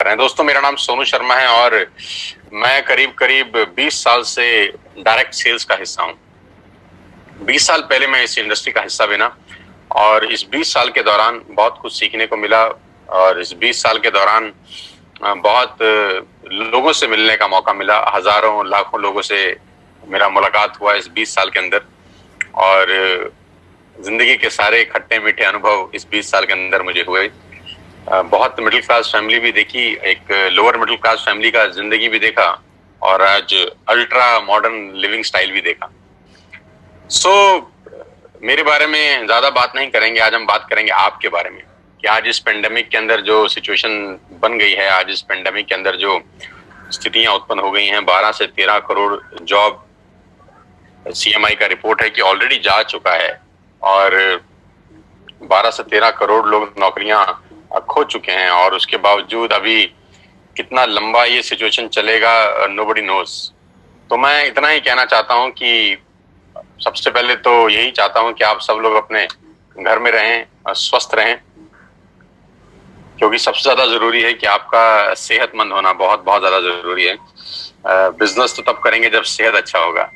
कर रहे हैं। दोस्तों, मेरा नाम सोनू शर्मा है और मैं करीब करीब 20 साल से डायरेक्ट सेल्स का हिस्सा हूं। 20 साल पहले मैं इस इंडस्ट्री का हिस्सा बना और इस 20 साल के दौरान बहुत कुछ सीखने को मिला और इस 20 साल के दौरान बहुत लोगों से मिलने का मौका मिला। हजारों लाखों लोगों से मेरा मुलाकात हुआ इस 20 साल के अंदर और जिंदगी के सारे खट्टे मीठे अनुभव इस 20 साल के अंदर मुझे हुए। बहुत मिडिल क्लास फैमिली भी देखी, एक लोअर मिडिल क्लास फैमिली का जिंदगी भी देखा और आज अल्ट्रा मॉडर्न लिविंग स्टाइल भी देखा। मेरे बारे में ज्यादा बात नहीं करेंगे, आज हम बात करेंगे आपके बारे में कि आज इस पेंडेमिक के अंदर जो सिचुएशन बन गई है, आज इस पेंडेमिक के अंदर जो स्थितियां उत्पन्न हो गई हैं, 12 से 13 करोड़ जॉब सीएमआई का रिपोर्ट है कि ऑलरेडी जा चुका है और 12 से 13 करोड़ लोग नौकरियां खो चुके हैं और उसके बावजूद अभी कितना लंबा ये सिचुएशन चलेगा, नोबडी नोज। तो मैं इतना ही कहना चाहता हूं कि सबसे पहले तो यही चाहता हूं कि आप सब लोग अपने घर में रहें, स्वस्थ रहें, क्योंकि सबसे ज्यादा जरूरी है कि आपका सेहतमंद होना बहुत बहुत ज्यादा जरूरी है। बिजनेस तो तब करेंगे जब सेहत अच्छा होगा,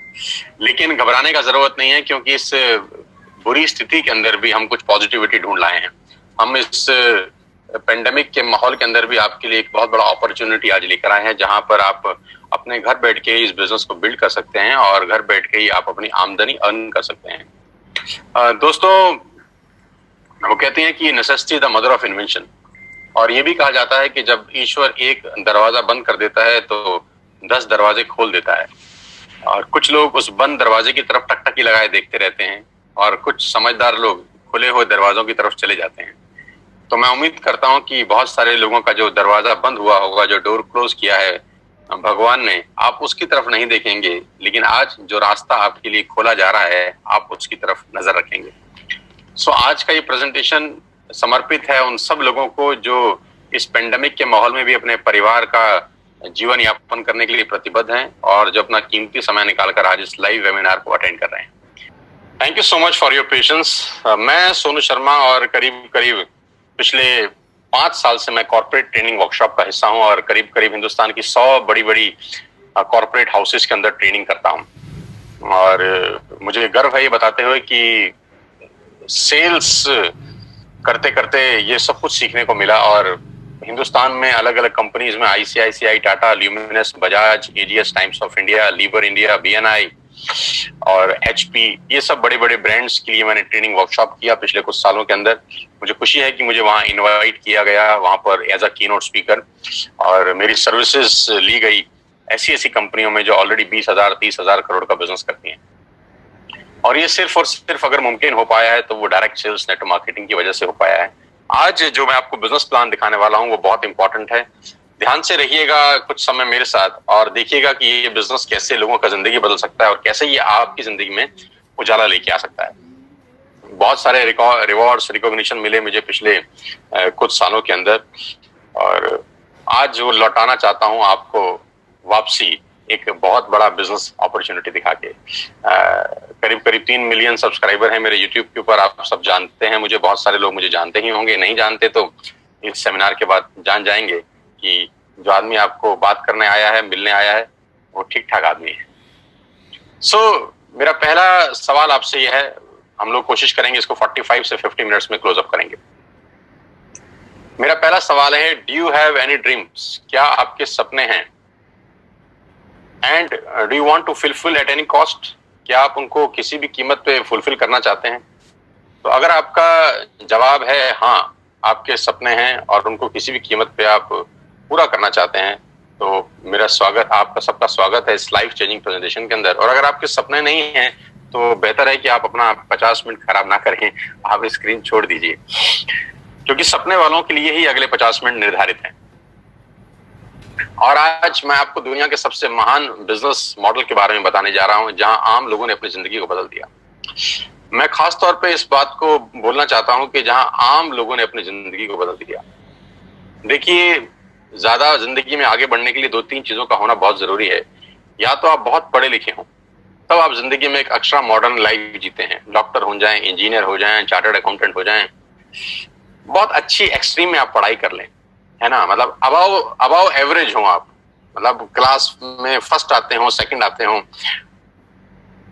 लेकिन घबराने का जरूरत नहीं है क्योंकि इस बुरी स्थिति के अंदर भी हम कुछ पॉजिटिविटी ढूंढ लाए हैं। हम इस पेंडेमिक के माहौल के अंदर भी आपके लिए एक बहुत बड़ा अपॉर्चुनिटी आज लेकर आए हैं, जहां पर आप अपने घर बैठ के इस बिजनेस को बिल्ड कर सकते हैं और घर बैठ के ही आप अपनी आमदनी अर्न कर सकते हैं। दोस्तों, वो कहते हैं कि necessity is the mother of invention और ये भी कहा जाता है कि जब ईश्वर एक दरवाजा बंद कर देता है तो 10 दरवाजे खोल देता है और कुछ लोग उस बंद दरवाजे की तरफ टकटकी लगाए देखते रहते हैं और कुछ समझदार लोग खुले हुए दरवाजों की तरफ चले जाते हैं। तो मैं उम्मीद करता हूं कि बहुत सारे लोगों का जो दरवाजा बंद हुआ होगा, जो डोर क्लोज किया है भगवान ने, आप उसकी तरफ नहीं देखेंगे, लेकिन आज जो रास्ता आपके लिए खोला जा रहा है आप उसकी तरफ नजर रखेंगे। आज का ये प्रेजेंटेशन समर्पित है उन सब लोगों को जो इस पेंडेमिक के माहौल में भी अपने परिवार का जीवन यापन करने के लिए प्रतिबद्ध हैं और जो अपना कीमती समय निकालकर आज इस लाइव वेबिनार को अटेंड कर रहे हैं। Thank you so much for your patience. मैं सोनू शर्मा और करीब करीब पिछले 5 साल से मैं कॉर्पोरेट ट्रेनिंग वर्कशॉप का हिस्सा हूं और करीब करीब हिंदुस्तान की 100 बड़ी बड़ी कॉर्पोरेट हाउसेस के अंदर ट्रेनिंग करता हूं और मुझे गर्व है ये बताते हुए कि सेल्स करते करते ये सब कुछ सीखने को मिला और हिंदुस्तान में अलग अलग कंपनीज में ICICI, Tata, Luminous, Bajaj, AGS, Times of India, Lever India, BNI और एचपी, ये सब बड़े बड़े ब्रांड्स के लिए मैंने ट्रेनिंग वर्कशॉप किया पिछले कुछ सालों के अंदर। मुझे खुशी है कि मुझे वहां इनवाइट किया गया, वहां पर एज अ कीनोट स्पीकर, और मेरी सर्विसेज ली गई ऐसी ऐसी कंपनियों में जो ऑलरेडी 20,000 30,000 करोड़ का बिजनेस करती हैं। और ये सिर्फ और सिर्फ अगर मुमकिन हो पाया है तो वो डायरेक्ट सेल्स नेटवर्क मार्केटिंग की वजह से हो पाया है। आज जो मैं आपको बिजनेस प्लान दिखाने वाला हूं वो बहुत इंपॉर्टेंट है। ध्यान से रहिएगा कुछ समय मेरे साथ और देखिएगा कि ये बिजनेस कैसे लोगों का जिंदगी बदल सकता है और कैसे ये आपकी जिंदगी में उजाला लेके आ सकता है। बहुत सारे रिवॉर्ड्स, रिकॉग्निशन मिले मुझे पिछले कुछ सालों के अंदर और आज वो लौटाना चाहता हूं आपको वापसी एक बहुत बड़ा बिजनेस अपॉर्चुनिटी दिखा के। करीब करीब 3 मिलियन सब्सक्राइबर हैं मेरे यूट्यूब के ऊपर, आप सब जानते हैं मुझे, बहुत सारे लोग मुझे जानते ही होंगे, नहीं जानते तो इस सेमिनार के बाद जान जाएंगे कि जो आदमी आपको बात करने आया है, मिलने आया है, वो ठीक ठाक आदमी है। मेरा पहला सवाल आपसे यह है, हम लोग कोशिश करेंगे इसको 45 से 50 मिनट्स में क्लोज अप करेंगे। मेरा पहला सवाल है, do you have any dreams? क्या आपके सपने हैं? And do you want to fulfil at any cost? क्या आप उनको किसी भी कीमत पे फुलफिल करना चाहते हैं? तो अगर आपका जवाब है हाँ, आपके सपने हैं और उनको किसी भी कीमत पे आप पूरा करना चाहते हैं, तो मेरा स्वागत, आपका सबका स्वागत है इस लाइफ चेंजिंग प्रेजेंटेशन के अंदर। और अगर आपके सपने नहीं हैं तो बेहतर है कि आप अपना 50 मिनट खराब ना करें, आप स्क्रीन छोड़ दीजिए, क्योंकि सपने वालों के लिए ही अगले 50 मिनट निर्धारित हैं। और आज मैं आपको दुनिया के सबसे महान बिजनेस मॉडल के बारे में बताने जा रहा हूं जहां आम लोगों ने अपनी जिंदगी को बदल दिया। मैं खास तौर पे इस बात को बोलना चाहता हूं कि जहां आम लोगों ने अपनी जिंदगी को बदल दिया। देखिए, ज्यादा जिंदगी में आगे बढ़ने के लिए 2-3 चीजों का होना बहुत जरूरी है। या तो आप बहुत पढ़े लिखे हों, तब आप जिंदगी में एक एक्स्ट्रा मॉडर्न लाइफ जीते हैं, डॉक्टर हो जाएं, इंजीनियर हो जाएं, चार्टर्ड अकाउंटेंट हो जाएं, बहुत अच्छी एक्सट्रीम में आप पढ़ाई कर लें। है ना, मतलब अबाव अबाव एवरेज हो आप, मतलब क्लास में फर्स्ट आते हो, सेकंड आते हो,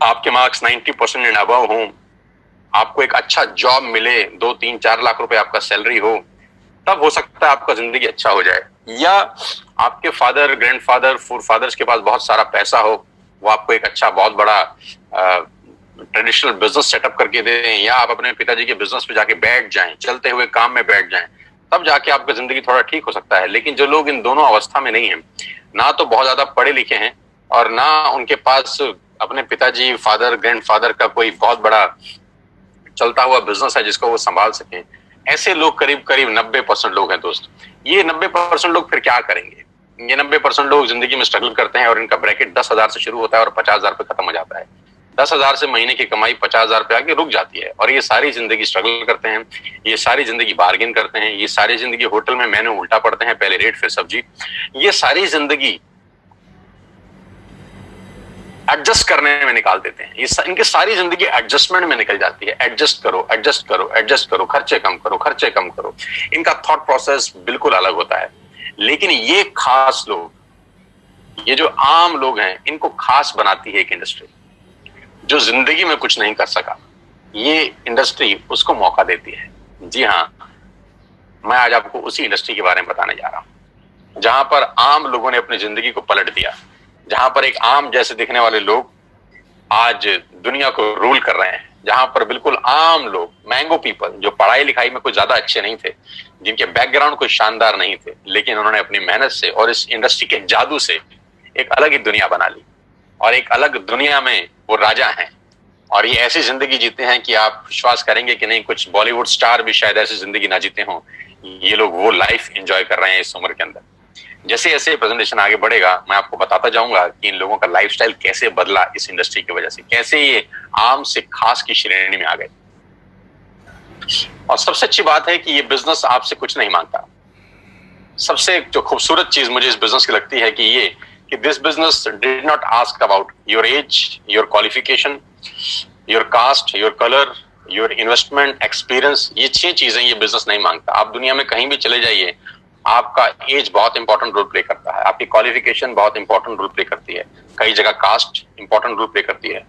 आपके मार्क्स 90% एंड अबाव हो, आपको एक अच्छा जॉब मिले, 2-3-4 लाख रुपए आपका सैलरी हो, तब हो सकता है आपका जिंदगी अच्छा हो जाए। या आपके फादर, ग्रैंडफादर, फोरफादर्स के पास बहुत सारा पैसा हो, वो आपको एक अच्छा बहुत बड़ा ट्रेडिशनल बिजनेस सेटअप करके दे दें, या आप अपने पिताजी के बिजनेस पे जाके बैठ जाएं, चलते हुए काम में बैठ जाएं, तब जाके आपका जिंदगी थोड़ा ठीक हो सकता है। लेकिन जो लोग इन दोनों अवस्था में नहीं है, ना तो बहुत ज्यादा पढ़े लिखे हैं और ना उनके पास अपने पिताजी, फादर, ग्रैंडफादर का कोई बहुत बड़ा चलता हुआ बिजनेस है जिसको वो संभाल सकें, ऐसे लोग करीब करीब 90% लोग हैं दोस्त। ये 90% लोग फिर क्या करेंगे? ये 90% लोग जिंदगी में स्ट्रगल करते हैं और इनका ब्रैकेट 10,000 से शुरू होता है और 50,000 पे खत्म हो जाता है। 10,000 से महीने की कमाई 50,000 पे आके रुक जाती है, और ये सारी जिंदगी स्ट्रगल करते हैं, ये सारी जिंदगी बार्गेन करते हैं, ये सारी जिंदगी होटल में मेन्यू उल्टा पड़ते हैं, पहले रेट फिर सब्जी, ये सारी जिंदगी एडजस्ट करने में निकाल देते हैं। ये इनकी सारी जिंदगी एडजस्टमेंट में निकल जाती है। एडजस्ट करो, एडजस्ट करो, एडजस्ट करो, खर्चे कम करो, खर्चे कम करो। इनका थॉट प्रोसेस बिल्कुल अलग होता है। लेकिन ये खास लोग, ये जो आम लोग हैं, इनको खास बनाती है एक इंडस्ट्री। जो जिंदगी में कुछ नहीं कर सका, ये इंडस्ट्री उसको मौका देती है। जी हाँ, मैं आज आपको उसी इंडस्ट्री के बारे में बताने जा रहा हूं, जहां पर आम लोगों ने अपनी जिंदगी को पलट दिया, जहां पर एक आम जैसे दिखने वाले लोग आज दुनिया को रूल कर रहे हैं, जहां पर बिल्कुल आम लोग, मैंगो पीपल, जो पढ़ाई लिखाई में कुछ ज्यादा अच्छे नहीं थे, जिनके बैकग्राउंड कोई शानदार नहीं थे, लेकिन उन्होंने अपनी मेहनत से और इस इंडस्ट्री के जादू से एक अलग ही दुनिया बना ली, और एक अलग दुनिया में वो राजा हैं। और ये ऐसी जिंदगी जीते हैं कि आप विश्वास करेंगे कि नहीं, कुछ बॉलीवुड स्टार भी शायद ऐसी जिंदगी ना जीते हों। ये लोग वो लाइफ एंजॉय कर रहे हैं इस उम्र के अंदर। जैसे जैसे प्रेजेंटेशन आगे बढ़ेगा, मैं आपको बताता जाऊंगा कि इन लोगों का लाइफस्टाइल कैसे बदला इस इंडस्ट्री की वजह से, कैसे ये आम से खास की श्रेणी में आ गए। और सबसे अच्छी बात है कि ये बिजनेस आपसे कुछ नहीं मांगता। सबसे जो खूबसूरत चीज मुझे इस बिजनेस की लगती है कि this business did not ask about your age, your qualification, your cast, your colour, your investment experience. ये 6 चीजें ये बिजनेस नहीं मांगता। आप दुनिया में कहीं भी चले जाइए, आपका एज बहुत इंपॉर्टेंट रोल प्ले करता है, आपकी क्वालिफिकेशन बहुत इंपॉर्टेंट रोल प्ले करती है, कई जगह कास्ट इंपॉर्टेंट रोल प्ले करती है,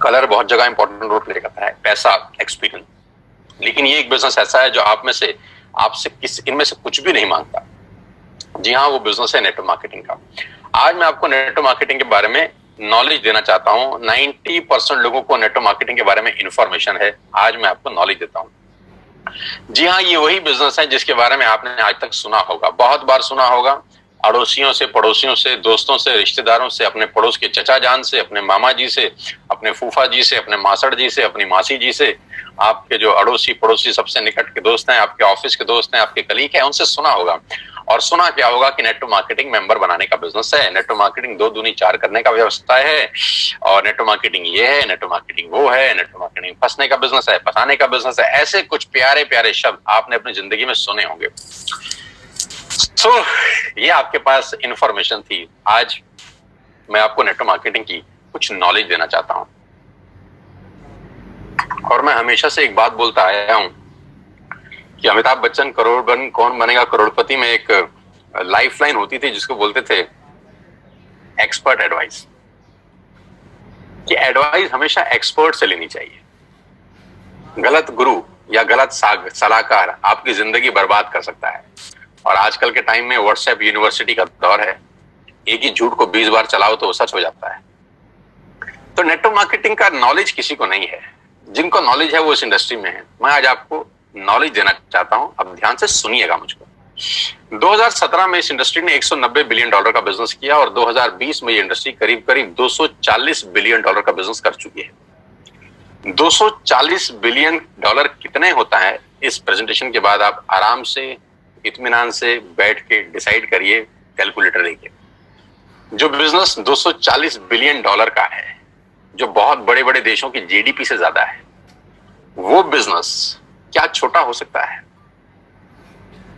कलर बहुत जगह इंपॉर्टेंट रोल प्ले करता है, पैसा, एक्सपीरियंस। लेकिन ये एक बिजनेस ऐसा है जो आपसे इनमें से कुछ भी नहीं मांगता। जी हाँ, वो बिजनेस है नेटवर्क मार्केटिंग का। आज मैं आपको नेटवर्क मार्केटिंग के बारे में नॉलेज देना चाहता हूँ। 90% लोगों को नेटवर्क मार्केटिंग के बारे में इंफॉर्मेशन है, आज मैं आपको नॉलेज देता हूँ। जी हाँ, ये वही बिजनेस है जिसके बारे में आपने आज तक सुना होगा, बहुत बार सुना होगा, अड़ोसियों से, पड़ोसियों से, दोस्तों से, रिश्तेदारों से, अपने पड़ोस के चचा जान से, अपने मामा जी से, अपने फूफा जी से, अपने मासड़ जी से, अपनी मासी जी से, आपके जो अड़ोसी पड़ोसी सबसे निकट के दोस्त हैं, आपके ऑफिस के दोस्त हैं, आपके कलीग हैं, उनसे सुना होगा। और सुना क्या होगा कि नेटवर्क मार्केटिंग मेंबर बनाने का बिजनेस है, नेटवर्क मार्केटिंग 2 दूनी 4 करने का व्यवस्था है, और नेटवर्क मार्केटिंग ये है, नेटवर्क मार्केटिंग वो है, नेटवर्क मार्केटिंग फंसने का बिजनेस है, फंसाने का बिजनेस है। ऐसे कुछ प्यारे प्यारे शब्द आपने अपनी जिंदगी में सुने होंगे। ये आपके पास इंफॉर्मेशन थी। आज मैं आपको नेटवर्क मार्केटिंग की कुछ नॉलेज देना चाहता हूं। और मैं हमेशा से एक बात बोलता आया हूं कि अमिताभ बच्चन कौन बनेगा करोड़पति में एक लाइफलाइन होती थी जिसको बोलते थे एक्सपर्ट एडवाइस, कि एडवाइस हमेशा एक्सपर्ट से लेनी चाहिए। गलत गुरु या गलत सलाहकार आपकी जिंदगी बर्बाद कर सकता है। और आजकल के टाइम में व्हाट्सएप यूनिवर्सिटी का दौर है, एक ही झूठ को 20 बार चलाओ तो वो सच हो जाता है। तो नेटवर्क मार्केटिंग का नॉलेज किसी को नहीं है, जिनको नॉलेज है वो इस इंडस्ट्री में है। मैं आज आपको नॉलेज देना चाहता हूं, अब ध्यान से सुनिएगा मुझको। 2017 में इस इंडस्ट्री ने $190 बिलियन का बिजनेस किया, और 2020 में ये इंडस्ट्री करीब करीब $240 बिलियन का बिजनेस कर चुकी है। $240 बिलियन कितने होता है, इस प्रेजेंटेशन के बाद आप आराम से, इत्मीनान से बैठ के डिसाइड करिए, कैलकुलेटर लेके। जो बिजनेस $240 बिलियन का है, जो बहुत बड़े बड़े देशों की जीडीपी से ज्यादा है, वो बिजनेस क्या छोटा हो सकता है?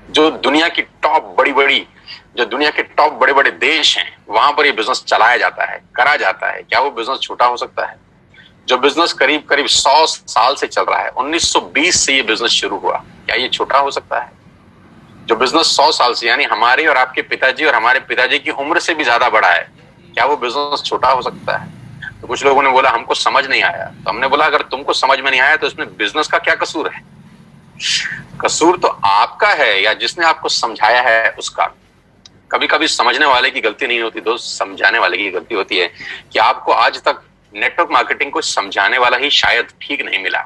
जो दुनिया की दुनिया के टॉप बड़े बड़े देश हैं, वहां पर ये बिजनेस चलाया जाता है, करा जाता है, क्या वो बिजनेस छोटा हो सकता है? जो बिजनेस करीब करीब 100 साल से चल रहा है, 1920 से ये बिजनेस शुरू हुआ, क्या ये छोटा हो सकता है? जो बिजनेस 100 साल से, यानी हमारे और आपके पिताजी और हमारे पिताजी की उम्र से भी ज्यादा बड़ा है, क्या वो बिजनेस छोटा हो सकता है? तो कुछ लोगों ने बोला हमको समझ नहीं आया। तो हमने बोला अगर तुमको समझ में नहीं आया तो इसमें बिजनेस का क्या कसूर है? कसूर तो आपका है या जिसने आपको समझाया है उसका। कभी कभी समझने वाले की गलती नहीं होती दोस्त, समझाने वाले की गलती होती है कि आपको आज तक नेटवर्क मार्केटिंग को समझाने वाला ही शायद ठीक नहीं मिला।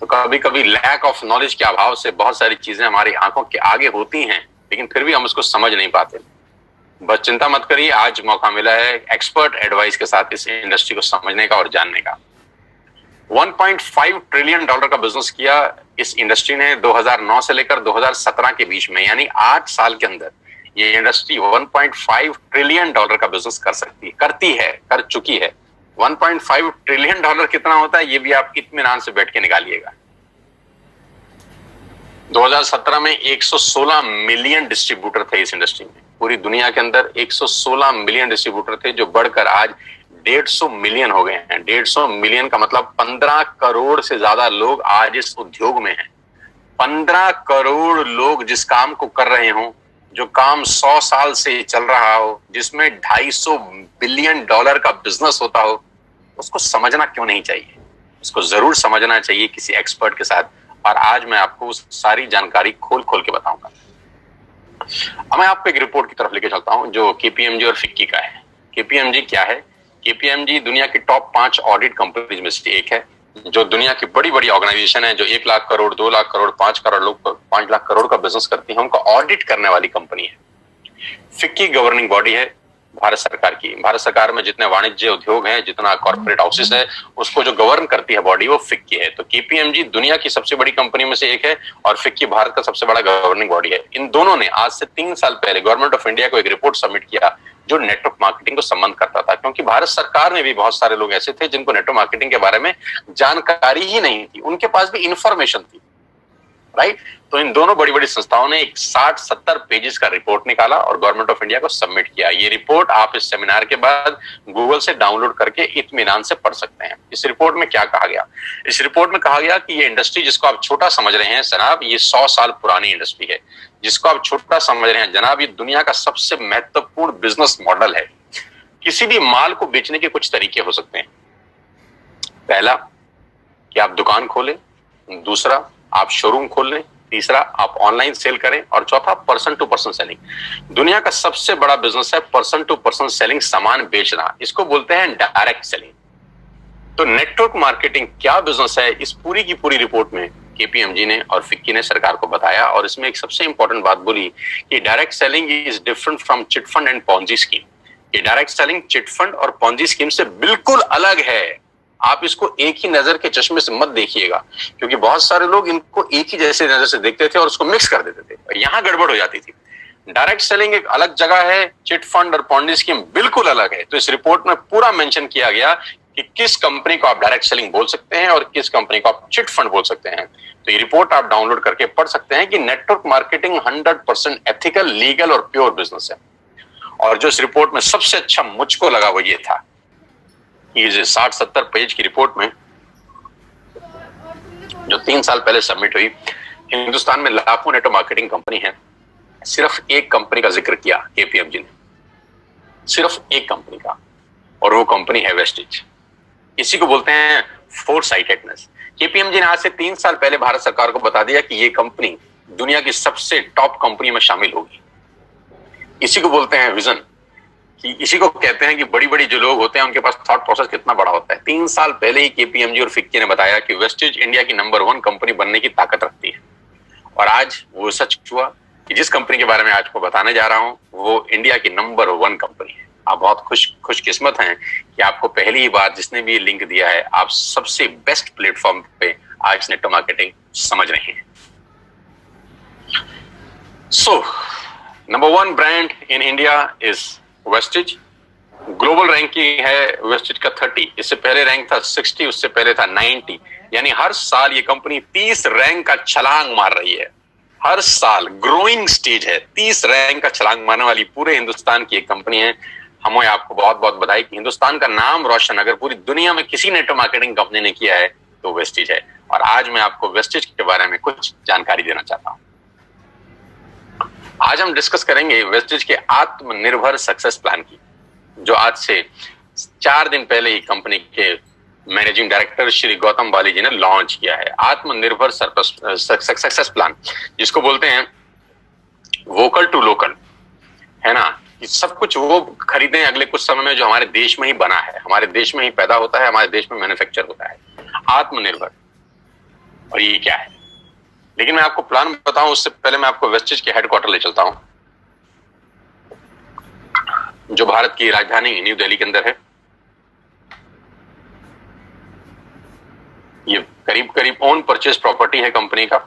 तो कभी कभी लैक ऑफ नॉलेज के अभाव से बहुत सारी चीजें हमारी आंखों के आगे होती हैं, लेकिन फिर भी हम उसको समझ नहीं पाते। बस चिंता मत करिए, आज मौका मिला है एक्सपर्ट एडवाइस के साथ इस इंडस्ट्री को समझने का और जानने का। 1.5 ट्रिलियन डॉलर का बिजनेस किया इस इंडस्ट्री ने 2009 से लेकर 2017 के बीच में, यानी 8 साल के अंदर ये इंडस्ट्री 1.5 ट्रिलियन डॉलर का बिजनेस कर चुकी है। 1.5 ट्रिलियन डॉलर कितना होता है ये भी आप इत्मीनान से बैठ के निकालिएगा। 2017 में 116 मिलियन डिस्ट्रीब्यूटर थे इस इंडस्ट्री में। पूरी दुनिया के अंदर 116 मिलियन डिस्ट्रीब्यूटर थे, जो बढ़कर आज 150 मिलियन हो गए हैं। 150 मिलियन का मतलब 15 करोड़ से ज्यादा लोग आज इस उद्योग में हैं। 15 करोड़ लोग जिस काम को कर रहे हों, जो काम 100 साल से चल रहा हो, जिसमें 250 बिलियन डॉलर का बिजनेस होता हो, उसको समझना क्यों नहीं चाहिए? उसको जरूर समझना चाहिए किसी एक्सपर्ट के साथ। और आज मैं आपको उस सारी जानकारी खोल खोल के बताऊंगा। अब मैं आपको एक रिपोर्ट की तरफ लेके चलता हूं जो केपीएमजी और फिक्की का है। केपीएमजी क्या है? केपीएमजी दुनिया की टॉप 5 ऑडिट कंपनीज में से एक है, जो दुनिया की बड़ी बड़ी ऑर्गेनाइजेशन है, जो 1 लाख करोड़, 2 लाख करोड़, 5 करोड़ लोग 5 लाख करोड़ का बिजनेस करती है, उनको ऑडिट करने वाली कंपनी है। फिक्की गवर्निंग बॉडी है भारत सरकार की। भारत सरकार में जितने वाणिज्य उद्योग हैं, जितना कॉर्पोरेट हाउसेस है, उसको जो गवर्न करती है बॉडी, वो फिक्की है। तो केपीएमजी दुनिया की सबसे बड़ी कंपनी में से एक है और फिक्की भारत का सबसे बड़ा गवर्निंग बॉडी है। इन दोनों ने आज से 3 साल पहले गवर्नमेंट ऑफ इंडिया को एक रिपोर्ट सबमिट किया जो नेटवर्क मार्केटिंग को संबंध करता था, क्योंकि भारत सरकार में भी बहुत सारे लोग ऐसे थे जिनको नेटवर्क मार्केटिंग के बारे में जानकारी ही नहीं थी, उनके पास भी इंफॉर्मेशन थी, राइट। तो इन दोनों बड़ी बड़ी संस्थाओं ने एक 60-70 पेजेस का रिपोर्ट निकाला और गवर्नमेंट ऑफ इंडिया को सबमिट किया। ये रिपोर्ट आप इस सेमिनार के बाद गूगल से डाउनलोड करके इत्मीनान से पढ़ सकते हैं। इस रिपोर्ट में क्या कहा गया? इस रिपोर्ट में कहा गया कि ये इंडस्ट्री जिसको आप छोटा समझ रहे हैं जनाब, ये 100 साल पुरानी इंडस्ट्री है। जिसको आप छोटा समझ रहे हैं जनाब, ये दुनिया का सबसे महत्वपूर्ण बिजनेस मॉडल है। किसी भी माल को बेचने के कुछ तरीके हो सकते हैं। पहला कि आप दुकान खोलें, दूसरा आप शोरूम खोल लें, तीसरा आप ऑनलाइन सेल करें, और चौथा पर्सन टू पर्सन सेलिंग। दुनिया का सबसे बड़ा बिजनेस है पर्सन टू पर्सन सेलिंग, सामान बेचना। इसको बोलते हैं डायरेक्ट सेलिंग। तो नेटवर्क मार्केटिंग क्या बिजनेस है, इस पूरी की पूरी रिपोर्ट में केपीएमजी ने और फिक्की ने सरकार को बताया। और इसमें एक सबसे इंपॉर्टेंट बात बोली कि direct selling is different from chit fund and Ponzi scheme. ये डायरेक्ट सेलिंग चिट फंड और पॉन्जी स्कीम से बिल्कुल अलग है। आप इसको एक ही नजर के चश्मे से मत देखिएगा, क्योंकि बहुत सारे लोग इनको एक ही जैसे नजर से देखते थे और उसको मिक्स कर देते थे, और यहां गड़बड़ हो जाती थी। डायरेक्ट सेलिंग एक अलग जगह है, चिट फंड और पॉन्जी स्कीम बिल्कुल अलग है। तो इस रिपोर्ट में पूरा मेंशन किया गया कि किस कंपनी को आप डायरेक्ट सेलिंग बोल सकते हैं और किस कंपनी को आप चिट फंड बोल सकते हैं। तो ये रिपोर्ट आप डाउनलोड करके पढ़ सकते हैं कि नेटवर्क मार्केटिंग 100% एथिकल, लीगल और प्योर बिजनेस है। और जो इस रिपोर्ट में सबसे अच्छा मुझको लगा वो ये था, ये 60-70 पेज की रिपोर्ट में जो 3 साल पहले सबमिट हुई, हिंदुस्तान में लाखों नेटवर्क मार्केटिंग कंपनी है, सिर्फ एक कंपनी का जिक्र किया केपीएमजी ने, सिर्फ एक कंपनी का, और वो कंपनी है वेस्टेज। इसी को बोलते हैं फोरसाइटेडनेस। केपीएमजी ने आज से 3 साल पहले भारत सरकार को बता दिया कि ये कंपनी दुनिया की सबसे टॉप कंपनी में शामिल होगी। इसी को बोलते हैं विजन, कि इसी को कहते हैं कि बड़ी बड़ी जो लोग होते हैं उनके पास थॉट प्रोसेस कितना बड़ा होता है। 3 साल पहले ही केपीएमजी और फिक्की ने बताया कि वेस्टेज इंडिया की नंबर 1 कंपनी बनने की ताकत रखती है, और आज वो सच हुआ कि जिस कंपनी के बारे में आज को बताने जा रहा हूं वो इंडिया की नंबर 1 कंपनी है। आप बहुत खुशकिस्मत हैं कि आपको पहली ही बार जिसने भी लिंक दिया है, आप सबसे बेस्ट प्लेटफॉर्म पे आज नेटवर्क मार्केटिंग समझ रहे हैं। So number 1 brand in India is wastage. Global ranking है वेस्टेज का 30, इससे पहले रैंक था 60, उससे पहले था 90। यानी हर साल ये कंपनी 30 रैंक का छलांग मार रही है। हर साल ग्रोइंग स्टेज है, 30 रैंक का छलांग मारने वाली पूरे हिंदुस्तान की एक कंपनी है। हमें आपको बहुत बहुत बधाई कि हिंदुस्तान का नाम रोशन अगर पूरी दुनिया में किसी नेटवर्क मार्केटिंग कंपनी ने किया है तो वेस्टेज है। और आज मैं आपको वेस्टेज के बारे में कुछ जानकारी देना चाहता हूं। आज हम डिस्कस करेंगे वेस्टेज के आत्मनिर्भर सक्सेस प्लान की, जो आज से 4 दिन पहले ही कंपनी के मैनेजिंग डायरेक्टर श्री गौतम बाली जी ने लॉन्च किया है। आत्मनिर्भर सक्सेस प्लान, जिसको बोलते हैं वोकल टू लोकल, है ना, कि सब कुछ वो खरीदें अगले कुछ समय में जो हमारे देश में ही बना है, हमारे देश में ही पैदा होता है, हमारे देश में मैन्युफैक्चर होता है। आत्मनिर्भर, और ये क्या है? लेकिन मैं आपको प्लान बताऊं उससे पहले मैं आपको वेस्टेज के हेडक्वार्टर ले चलता हूं, जो भारत की राजधानी न्यू दिल्ली के अंदर है। ये करीब करीब ओन परचेज प्रॉपर्टी है कंपनी का।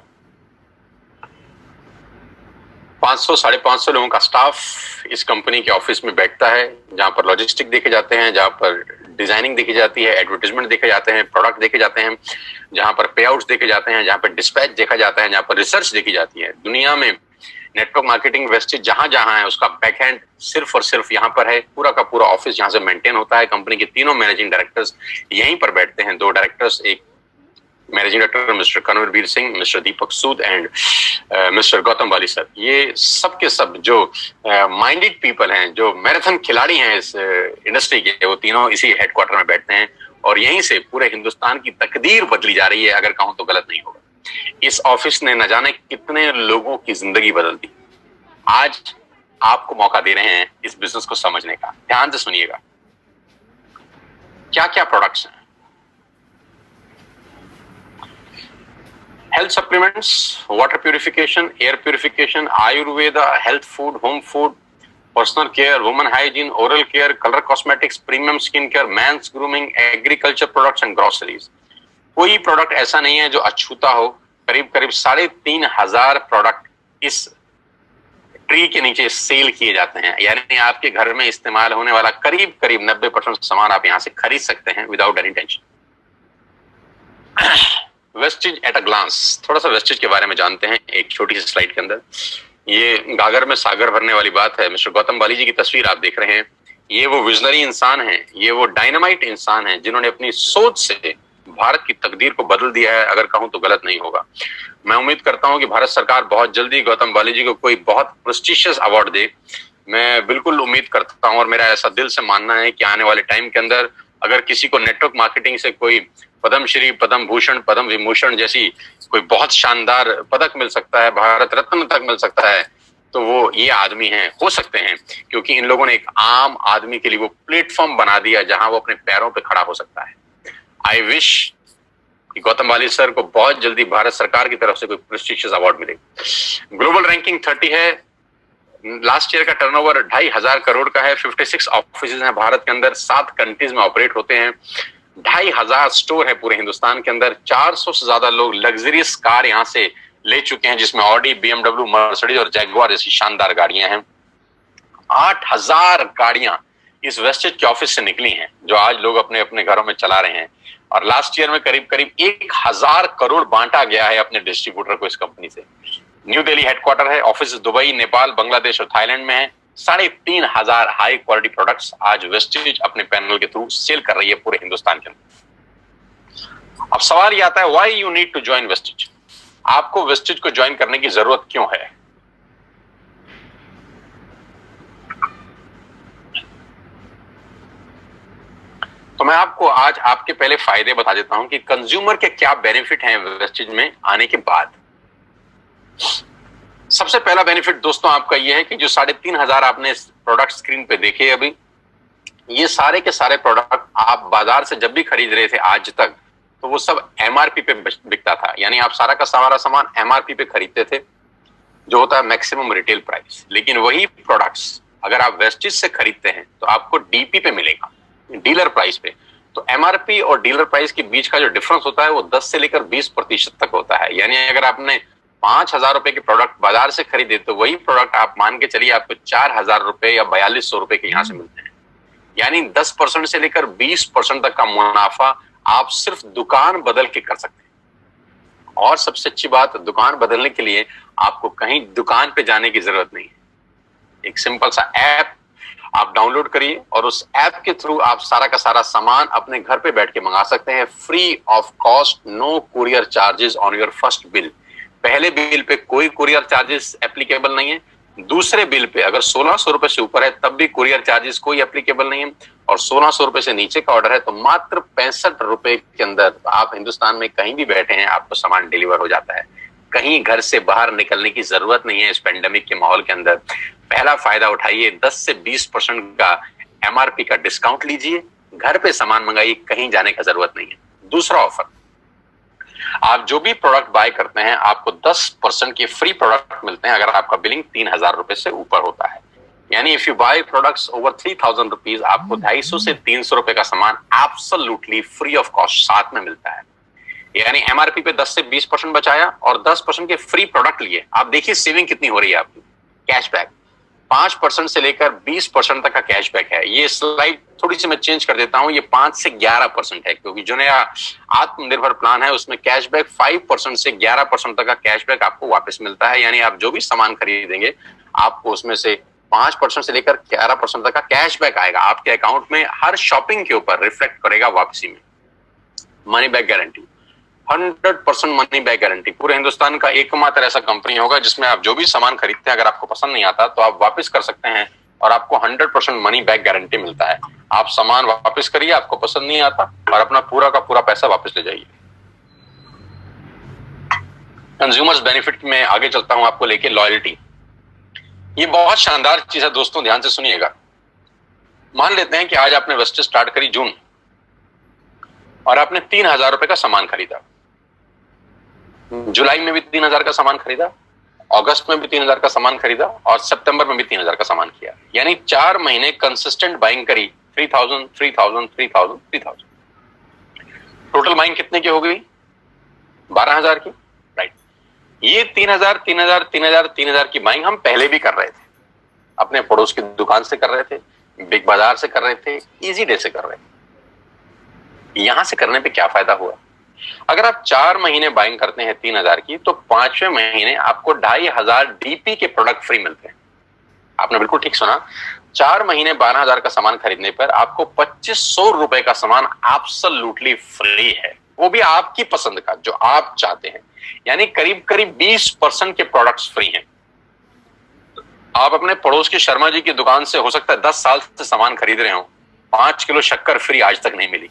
500-550 लोगों का स्टाफ इस कंपनी के ऑफिस में बैठता है, जहां पर लॉजिस्टिक देखे जाते हैं, जहां पर डिजाइनिंग देखी जाती है, एडवर्टाइजमेंट देखे जाते हैं, प्रोडक्ट देखे जाते हैं, जहां पर पे आउट्स देखे जाते हैं, जहां पर डिस्पैच देखा जाता है, जहां पर रिसर्च देखी जाती है। दुनिया में नेटवर्क मार्केटिंग वेस्टेज जहां जहां है उसका बैकएंड सिर्फ और सिर्फ यहाँ पर है। पूरा का पूरा ऑफिस यहाँ से मेंटेन होता है। कंपनी के तीनों मैनेजिंग डायरेक्टर्स यहीं पर बैठते हैं। 2 डायरेक्टर्स, एक managing director mister Kanwarvir Singh, mister Deepak Sood and mister Gautam Bali sir. ये सब के सब जो माइंडेड पीपल हैं, जो मैराथन खिलाड़ी हैं इस इंडस्ट्री के, वो तीनों इसी हेडक्वार्टर में बैठते हैं और यहीं से पूरे हिंदुस्तान की तकदीर बदली जा रही है, अगर कहूं तो गलत नहीं होगा। इस ऑफिस ने न जाने कितने लोगों की जिंदगी बदल दी। आज आपको मौका दे रहे हैं इस बिजनेस को समझने का। ध्यान से सुनिएगा, क्या क्या प्रोडक्ट्स हैं। Health supplements, water purification, air purification, Ayurveda, health food, home food, personal care, women hygiene, oral care, colour cosmetics, premium skin care, mains grooming, agriculture products and groceries. कोई प्रोडक्ट ऐसा नहीं है जो अछूता हो। करीब करीब 3,500 प्रोडक्ट इस ट्री के नीचे सेल किए जाते हैं। यानी आपके घर में इस्तेमाल होने वाला करीब करीब 90% सामान आप यहां से खरीद सकते हैं without any tension. Vestige at a glance, थोड़ा सा वेस्टेज के बारे में जानते हैं एक छोटी सी स्लाइड के अंदर। ये गागर में सागर भरने वाली बात है। मिस्टर गौतम बाली जी की तस्वीर आप देख रहे हैं। ये वो विजनरी इंसान हैं, ये वो डायनामाइट इंसान हैं जिन्होंने अपनी सोच से भारत की तकदीर को बदल दिया है, अगर कहूं तो गलत नहीं होगा। मैं उम्मीद करता हूं कि भारत सरकार बहुत जल्दी गौतम बाली जी को कोई बहुत प्रेस्टिशियस अवार्ड दे। मैं बिल्कुल उम्मीद करता हूं और मेरा ऐसा दिल से मानना है कि आने वाले टाइम के अंदर अगर किसी को नेटवर्क मार्केटिंग से कोई पद्मश्री, पद्म भूषण, पद्म विभूषण जैसी कोई बहुत शानदार पदक मिल सकता है, भारत रत्न तक मिल सकता है, तो वो ये आदमी हैं, हो सकते हैं, क्योंकि इन लोगों ने एक आम आदमी के लिए वो प्लेटफॉर्म बना दिया जहां वो अपने पैरों पे खड़ा हो सकता है। आई विश कि गौतम बाली सर को बहुत जल्दी भारत सरकार की तरफ से कोई प्रेस्टिजियस अवार्ड मिले। ग्लोबल रैंकिंग 30 है। लास्ट ईयर का टर्नओवर 2,500 करोड़ का है। 56 ऑफिस हैं भारत के अंदर, 7 कंट्रीज में ऑपरेट होते हैं। 2,500 स्टोर है पूरे हिंदुस्तान के अंदर। 400 से ज्यादा लोग लग्जरियस कार यहाँ से ले चुके हैं, जिसमें ऑडी, BMW, मर्सिडीज और जैगुआर जैसी शानदार गाड़ियां हैं। 8,000 गाड़ियां इस वेस्टेज के ऑफिस से निकली हैं, जो आज लोग अपने अपने घरों में चला रहे हैं। और लास्ट ईयर में करीब करीब 1,000 करोड़ बांटा गया है अपने डिस्ट्रीब्यूटर को इस कंपनी से। न्यू दिल्ली हेडक्वार्टर है। ऑफिस दुबई, नेपाल, बांग्लादेश और थाईलैंड में है। 3,500 हाई क्वालिटी प्रोडक्ट्स आज वेस्टेज अपने पैनल के थ्रू सेल कर रही है पूरे हिंदुस्तान के अंदर। अब सवाल ये आता है, why you need to join Vestige? आपको वेस्टेज को ज्वाइन करने की जरूरत क्यों है? तो मैं आपको आज आपके पहले फायदे बता देता हूं कि कंज्यूमर के क्या बेनिफिट हैं वेस्टेज में आने के बाद। सबसे पहला बेनिफिट दोस्तों आपका यह है कि जो 3,500 आपने प्रोडक्ट स्क्रीन पे देखे अभी, ये सारे के सारे प्रोडक्ट आप बाजार से जब भी खरीद रहे थे आज तक, तो वो सब MRP पे बिकता था। यानी आप सारा का सारा सामान MRP पे खरीदते थे, जो होता है मैक्सिमम रिटेल प्राइस। लेकिन वही प्रोडक्ट्स अगर आप वेस्टेज से खरीदते हैं तो आपको DP पे मिलेगा, डीलर प्राइस पे। तो MRP और डीलर प्राइस के बीच का जो डिफरेंस होता है वो 10 से लेकर 20% तक होता है। यानी अगर आपने 5,000 रुपए के प्रोडक्ट बाजार से खरीदे तो वही प्रोडक्ट आप मान के चलिए आपको 4,000 रुपए या 4,200 रुपए के यहाँ से मिलते हैं। यानी 10% से लेकर 20% तक का मुनाफा आप सिर्फ दुकान बदल के कर सकते हैं। और सबसे अच्छी बात, दुकान बदलने के लिए आपको कहीं दुकान पे जाने की जरूरत नहीं है। एक सिंपल सा ऐप आप डाउनलोड करिए और उस ऐप के थ्रू आप सारा का सारा सामान अपने घर पे बैठ के मंगा सकते हैं, free of cost, no courier charges on your first bill. पहले बिल पे कोई कुरियर चार्जेस एप्लीकेबल नहीं है। दूसरे बिल पे अगर 1600 रुपए से ऊपर है तब भी कुरियर चार्जेस कोई एप्लीकेबल नहीं है, और 1600 रुपए से नीचे का ऑर्डर है तो मात्र 65 रुपए के अंदर आप हिंदुस्तान में कहीं भी बैठे हैं आपको सामान डिलीवर हो जाता है। कहीं घर से बाहर निकलने की जरूरत नहीं है इस पेंडेमिक के माहौल के अंदर। पहला फायदा उठाइए, 10 से 20% का एमआरपी का डिस्काउंट लीजिए, घर पे सामान मंगाइए, कहीं जाने का जरूरत नहीं है। दूसरा ऑफर, आप जो भी प्रोडक्ट बाय करते हैं आपको 10% के फ्री प्रोडक्ट मिलते हैं अगर आपका बिलिंग 3000 रुपए से ऊपर होता है। यानी if you buy products over 3000 rupees आपको 250 से 300 रुपए का सामान एब्सोल्युटली फ्री ऑफ कॉस्ट साथ में मिलता है। यानी एमआरपी पे 10 से 20% बचाया और 10% के फ्री प्रोडक्ट लिए। आप देखिए सेविंग कितनी हो रही है आपकी। कैशबैक 5% से लेकर 20% तक का कैशबैक है। ये स्लाइड थोड़ी सी मैं चेंज कर देता हूं, ये 5 से 11% है क्योंकि जो नया आत्मनिर्भर प्लान है उसमें कैशबैक 5% से 11% तक का कैशबैक आपको वापस मिलता है। यानी आप जो भी सामान खरीदेंगे आपको उसमें से 5% से लेकर 11% तक का कैशबैक आएगा आपके अकाउंट में, हर शॉपिंग के ऊपर रिफ्लेक्ट करेगा वापसी में। Money back guarantee 100% money back guarantee. पूरे हिंदुस्तान का एकमात्र ऐसा कंपनी होगा जिसमें आप जो भी सामान खरीदते हैं अगर आपको पसंद नहीं आता तो आप वापस कर सकते हैं और आपको 100% मनी बैक गारंटी मिलता है। आप सामान वापस करिए, आपको पसंद नहीं आता और अपना पूरा का पूरा पैसा वापस ले जाइए। कंज्यूमर्स बेनिफिट में आगे चलता हूं आपको लेके, लॉयल्टी। ये बहुत शानदार चीज है दोस्तों, ध्यान से सुनिएगा। मान लेते हैं कि आज आपने वेस्टेज स्टार्ट करी जून और आपने 3000 रुपए का सामान खरीदा, जुलाई में भी 3000 का सामान खरीदा, अगस्त में भी 3000 का सामान खरीदा और सितंबर में भी 3000 का सामान किया। यानी 4 महीने कंसिस्टेंट बाइंग करी, 3000 3000 3000 3000। टोटल बाइंग कितने की हो गई? 12000 की, राइट। ये 3000 3000 3000 3000 की बाइंग हम पहले भी कर रहे थे, अपने पड़ोस की दुकान से कर रहे थे, बिग बाजार से कर रहे थे, इजी डे से कर रहे थे। यहां से करने पे क्या फायदा हुआ? अगर आप 4 महीने बाइंग करते हैं 3000 की तो 5वें महीने आपको 2500 डीपी के प्रोडक्ट फ्री मिलते हैं। आपने बिल्कुल ठीक सुना, 4 महीने 12000 का सामान खरीदने पर आपको 2500 रुपए का सामान एब्सोल्युटली फ्री है, वो भी आपकी पसंद का जो आप चाहते हैं। यानी करीब करीब 20% के प्रोडक्ट्स फ्री हैं। आप अपने पड़ोस की शर्मा जी की दुकान से हो सकता है 10 साल से सामान खरीद रहे हो, 5 किलो शक्कर फ्री आज तक नहीं मिली।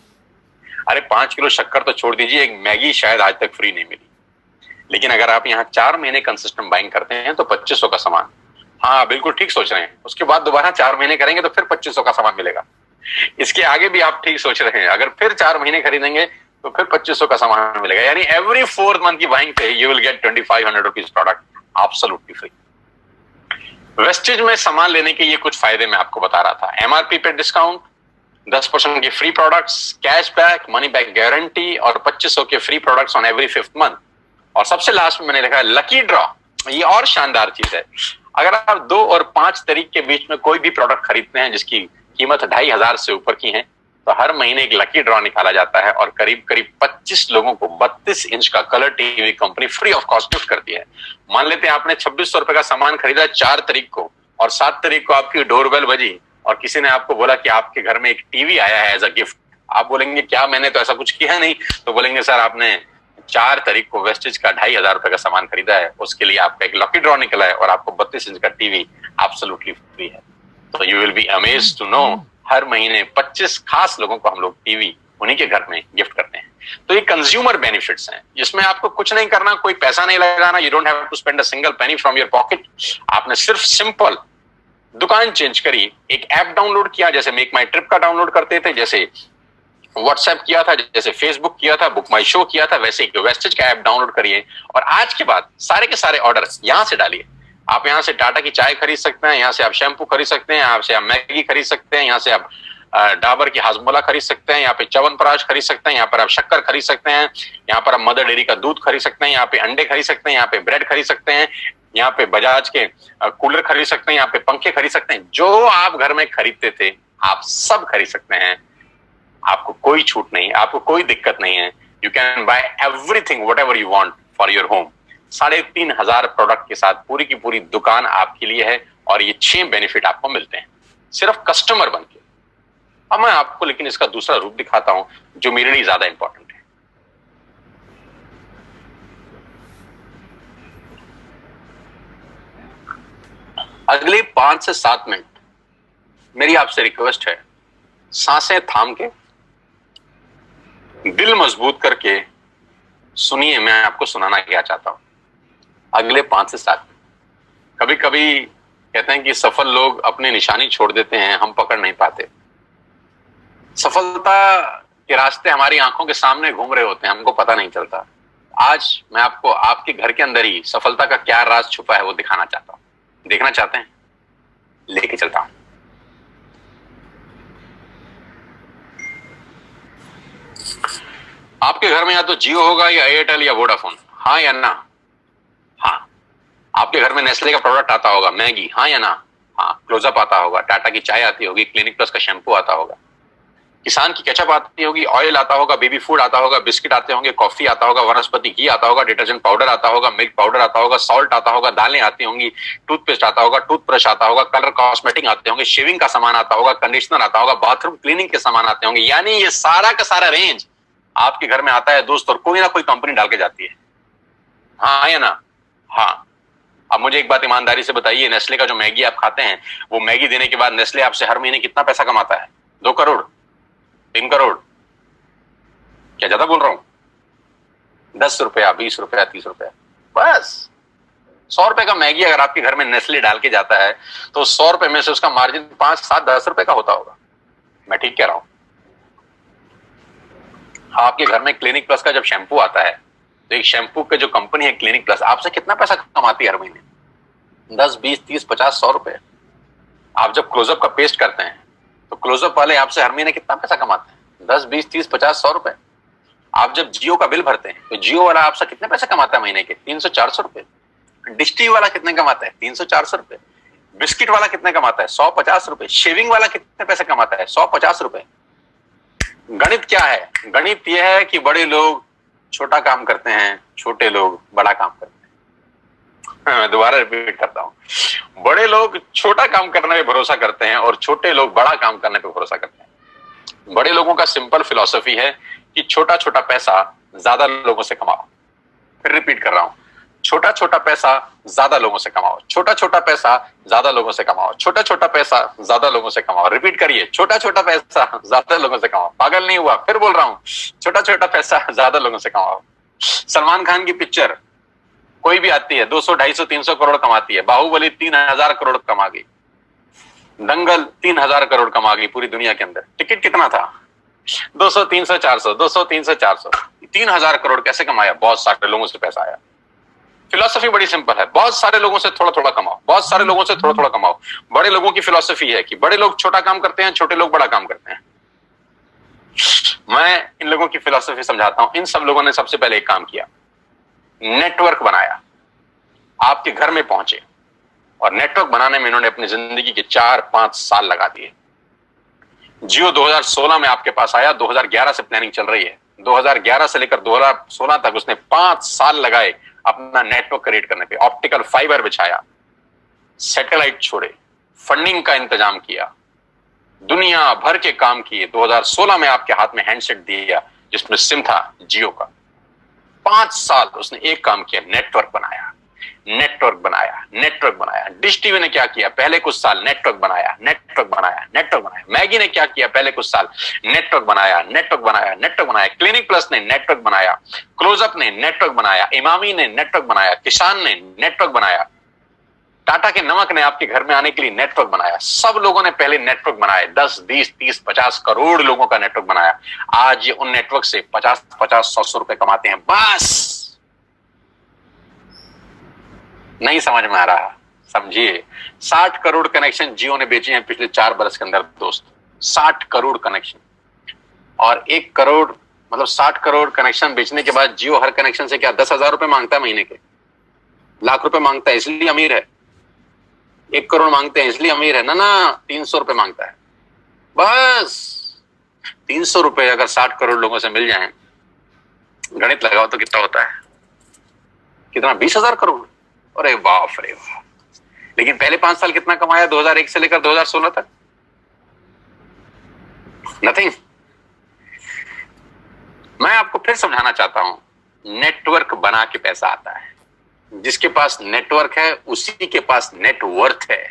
अरे 5 किलो शक्कर तो छोड़ दीजिए, एक मैगी शायद आज तक फ्री नहीं मिली। लेकिन अगर आप यहाँ 4 महीने कंसिस्टेंट बाइंग करते हैं तो 2500 का सामान, हाँ बिल्कुल ठीक सोच रहे हैं, उसके बाद दोबारा 4 महीने करेंगे तो फिर 2500 का सामान मिलेगा। इसके आगे भी आप ठीक सोच रहे हैं, अगर फिर 4 महीने खरीदेंगे तो फिर 2500 का सामान मिलेगा। यानी एवरी 4th मंथ की बाइंग पे you will get 2500 rupees product absolutely free. Wastage में सामान लेने के ये कुछ फायदे मैं आपको बता रहा था। एमआरपी पे डिस्काउंट, 10% के free products, cashback, money back guarantee और 2500 के free products on every 5th month. और सबसे लास्ट में मैंने लिखा है लकी ड्रॉ। ये और शानदार चीज है, अगर आप 2 और 5 तारीख के बीच में कोई भी प्रोडक्ट खरीदते हैं जिसकी कीमत 2500 से ऊपर की है तो हर महीने एक लकी ड्रॉ निकाला जाता है और करीब करीब 25 लोगों को 32 इंच का colour TV company free of cost gift करती है। मान लेते हैं आपने 2600 रुपए का सामान खरीदा 4 तारीख को और 7 तारीख को आपकी डोरबेल बजी और किसी ने आपको बोला कि आपके घर में एक टीवी आया है एज अ गिफ्ट। आप बोलेंगे क्या, मैंने तो ऐसा कुछ किया नहीं। तो बोलेंगे सर आपने 4 तारीख को वेस्टेज का 2500 रुपए का सामान खरीदा है, उसके लिए आपका एक लकी ड्रॉ निकला है और आपको 32 इंच का टीवी एब्सोल्युटली फ्री है। तो you will be amazed to know हर महीने 25 खास लोगों को हम लोग टीवी उन्हीं के घर में गिफ्ट करते हैं। तो ये कंज्यूमर बेनिफिट्स हैं, जिसमें आपको कुछ नहीं करना, कोई पैसा नहीं लगाना, you don't have to spend a single penny from your pocket. आपने सिर्फ सिंपल दुकान चेंज करी, एक ऐप डाउनलोड किया, जैसे मेक माई ट्रिप का डाउनलोड करते थे, जैसे व्हाट्सएप किया था, जैसे फेसबुक किया था, बुक माई शो किया था, वैसे ही वेस्टेज का ऐप डाउनलोड करिए और आज के बाद सारे के सारे ऑर्डर यहां से डालिए। आप यहाँ से टाटा की चाय खरीद सकते हैं, यहाँ से आप शैम्पू खरीद सकते हैं, यहाँ से आप मैगी खरीद सकते हैं, यहाँ से आप डाबर की हाजमोला खरीद सकते हैं, यहाँ पे च्यवनप्राश खरीद सकते हैं, यहाँ पर आप शक्कर खरीद सकते हैं, यहाँ पर आप मदर डेयरी का दूध खरीद सकते हैं, यहाँ पे अंडे खरीद सकते हैं, यहाँ पे ब्रेड खरीद सकते हैं, यहाँ पे बजाज के कूलर खरीद सकते हैं, यहाँ पे पंखे खरीद सकते हैं। जो आप घर में खरीदते थे आप सब खरीद सकते हैं, आपको कोई छूट नहीं, आपको कोई दिक्कत नहीं है। You can buy everything what ever you want for your home. 3500 product के साथ पूरी की पूरी दुकान आपके लिए है और ये 6 बेनिफिट आपको मिलते हैं सिर्फ कस्टमर बनके। अब मैं आपको लेकिन इसका दूसरा रूप दिखाता हूं जो मेरे लिए ज्यादा इंपॉर्टेंट है। अगले 5 से 7 मिनट मेरी आपसे रिक्वेस्ट है, सांसें थाम के, दिल मजबूत करके सुनिए मैं आपको सुनाना क्या चाहता हूं। अगले 5 से 7 मिनट। कभी कभी कहते हैं कि सफल लोग अपनी निशानी छोड़ देते हैं, हम पकड़ नहीं पाते। सफलता के रास्ते हमारी आंखों के सामने घूम रहे होते हैं, हमको पता नहीं चलता। आज मैं आपको आपके घर के अंदर ही सफलता का क्या राज छुपा है वो दिखाना चाहता हूं। देखना चाहते हैं? लेके चलता हूं। आपके घर में या तो जियो होगा या एयरटेल या वोडाफोन, हाँ या ना? हाँ। आपके घर में नेस्ले का प्रोडक्ट आता होगा, मैगी, हाँ या ना? हाँ। क्लोजअप आता होगा, टाटा की चाय आती होगी, क्लिनिक प्लस का शैंपू आता होगा, किसान की केचप आती होगी, ऑयल आता होगा, बेबी फूड आता होगा, बिस्किट आते होंगे, कॉफी आता होगा, वनस्पति घी आता होगा, डिटर्जेंट पाउडर आता होगा, मिल्क पाउडर आता होगा, सॉल्ट आता होगा, दालें आती होंगी, टूथपेस्ट आता होगा, टूथब्रश आता होगा, कलर कॉस्मेटिक आते होंगे, शेविंग का सामान आता होगा, कंडीशनर आता होगा, बाथरूम क्लीनिंग के सामान आते होंगे। यानी ये सारा का सारा रेंज आपके घर में आता है दोस्त, और कोई ना कोई कंपनी डाल के जाती है, हाँ या ना? हाँ। अब मुझे एक बात ईमानदारी से बताइए, नेस्ले का जो मैगी आप खाते हैं, वो मैगी देने के बाद नेस्ले आपसे हर महीने कितना पैसा कमाता है? 2 करोड़, 3 करोड़? क्या ज्यादा बोल रहा हूं? 10 रुपया, 20 रुपया, 30 रुपया, बस। 100 रुपए का मैगी अगर आपके घर में नेस्ले डाल के जाता है तो 100 रुपए में से उसका मार्जिन 5, 7, 10 रुपए का होता होगा। मैं ठीक कह रहा हूं? आपके घर में क्लिनिक प्लस का जब शैंपू आता है तो एक शैंपू के जो कंपनी है क्लिनिक प्लस, आपसे कितना पैसा कमाती है हर महीने? 10, 20, 30, 50, 100 रुपए। आप जब क्लोजअप का पेस्ट करते हैं तो क्लोजअप वाले आपसे हर महीने कितना पैसा कमाते हैं? 10, 20, 30, 50, 100 रुपए। आप जब जियो का बिल भरते हैं तो जियो वाला आपसे कितने पैसे कमाता है महीने के? 300, 400 रुपए। डिश टीवी वाला कितने कमाता है? 300, 400 रुपए। बिस्किट वाला कितने कमाता है? 100, 50 रुपए। शेविंग वाला कितने पैसे कमाता है? 100, 50 रुपए। गणित क्या है? गणित यह है कि बड़े लोग छोटा काम करते हैं, छोटे लोग बड़ा काम करते हैं। मैं दोबारा रिपीट करता हूं, बड़े लोग छोटा काम करने पे भरोसा करते हैं और छोटे लोग बड़ा काम करने पे भरोसा करते हैं। बड़े लोगों का सिंपल फिलॉसफी है कि छोटा छोटा पैसा ज्यादा लोगों से कमाओ। फिर रिपीट कर रहा हूं, छोटा छोटा पैसा ज्यादा लोगों से कमाओ, छोटा छोटा पैसा ज्यादा लोगों से कमाओ, छोटा छोटा पैसा ज्यादा लोगों से कमाओ। रिपीट करिए, छोटा छोटा पैसा ज्यादा लोगों से कमाओ। पागल नहीं हुआ? फिर बोल रहा हूं, छोटा छोटा पैसा ज्यादा लोगों से कमाओ। सलमान खान की पिक्चर कोई भी आती है 200, 250, 300 करोड़ कमाती है। बाहुबली 3000 करोड़ कमा गई, दंगल 3000 करोड़ कमा गई पूरी दुनिया के अंदर। टिकट कितना था? 200, 300, 400, 200, 300, 400, 3000 करोड़ कैसे कमाया? बहुत सारे लोगों से पैसा आया। फिलॉसफी बड़ी सिंपल है, बहुत सारे लोगों से थोड़ा थोड़ा कमाओ, बहुत सारे लोगों से थोड़ा थोड़ा कमाओ। बड़े लोगों की फिलॉसफी है कि बड़े लोग छोटा काम करते हैं, छोटे लोग बड़ा काम करते हैं। मैं इन लोगों की फिलॉसफी समझाता हूं। इन सब लोगों ने सबसे पहले एक काम किया, नेटवर्क बनाया, आपके घर में पहुंचे, और नेटवर्क बनाने में इन्होंने अपनी जिंदगी के 4-5 साल लगा दिए। जियो 2016 में आपके पास आया, 2011 से प्लानिंग चल रही है। 2011 से लेकर 2016 तक उसने 5 साल लगाए अपना नेटवर्क क्रिएट करने पे। ऑप्टिकल फाइबर बिछाया, सैटेलाइट छोड़े, फंडिंग का इंतजाम किया, दुनिया भर के काम किए। 2016 में आपके हाथ में हैंडसेट दिया जिसमें सिम था जियो का। 5 साल उसने एक काम किया, नेटवर्क बनाया, नेटवर्क बनाया, नेटवर्क बनाया। डिश टीवी ने क्या किया? पहले कुछ साल नेटवर्क बनाया, नेटवर्क बनाया, नेटवर्क बनाया। मैगी ने क्या किया? पहले कुछ साल नेटवर्क बनाया, नेटवर्क बनाया, नेटवर्क बनाया। क्लिनिक प्लस ने नेटवर्क बनाया, क्लोजअप ने नेटवर्क बनाया, इमामी ने नेटवर्क बनाया, किसान ने नेटवर्क बनाया, टाटा के नमक ने आपके घर में आने के लिए नेटवर्क बनाया। सब लोगों ने पहले नेटवर्क बनाए, 10, 20, 30, 50 करोड़ लोगों का नेटवर्क बनाया। आज ये उन नेटवर्क से 50, 100 रुपए कमाते हैं। बस नहीं समझ में आ रहा? समझिए, 60 करोड़ कनेक्शन जियो ने बेचे हैं पिछले 4 बरस के अंदर दोस्त। 60 करोड़ कनेक्शन, और 1 करोड़ मतलब 60 करोड़ कनेक्शन बेचने के बाद जियो हर कनेक्शन से क्या 10,000 रुपए मांगता है महीने के? लाख रुपए मांगता है इसलिए अमीर है? 1 करोड़ मांगते हैं इसलिए अमीर है? ना, 300 रुपए मांगता है। बस 300 रुपए अगर 60 करोड़ लोगों से मिल जाएं, गणित लगाओ तो कितना होता है? कितना? 20,000 करोड़। अरे बाप रे वाह! लेकिन पहले 5 साल कितना कमाया 2001 से लेकर 2016 तक? नथिंग। मैं आपको फिर समझाना चाहता हूं, नेटवर्क बना के पैसा आता है। जिसके पास नेटवर्क है उसी के पास नेटवर्थ है।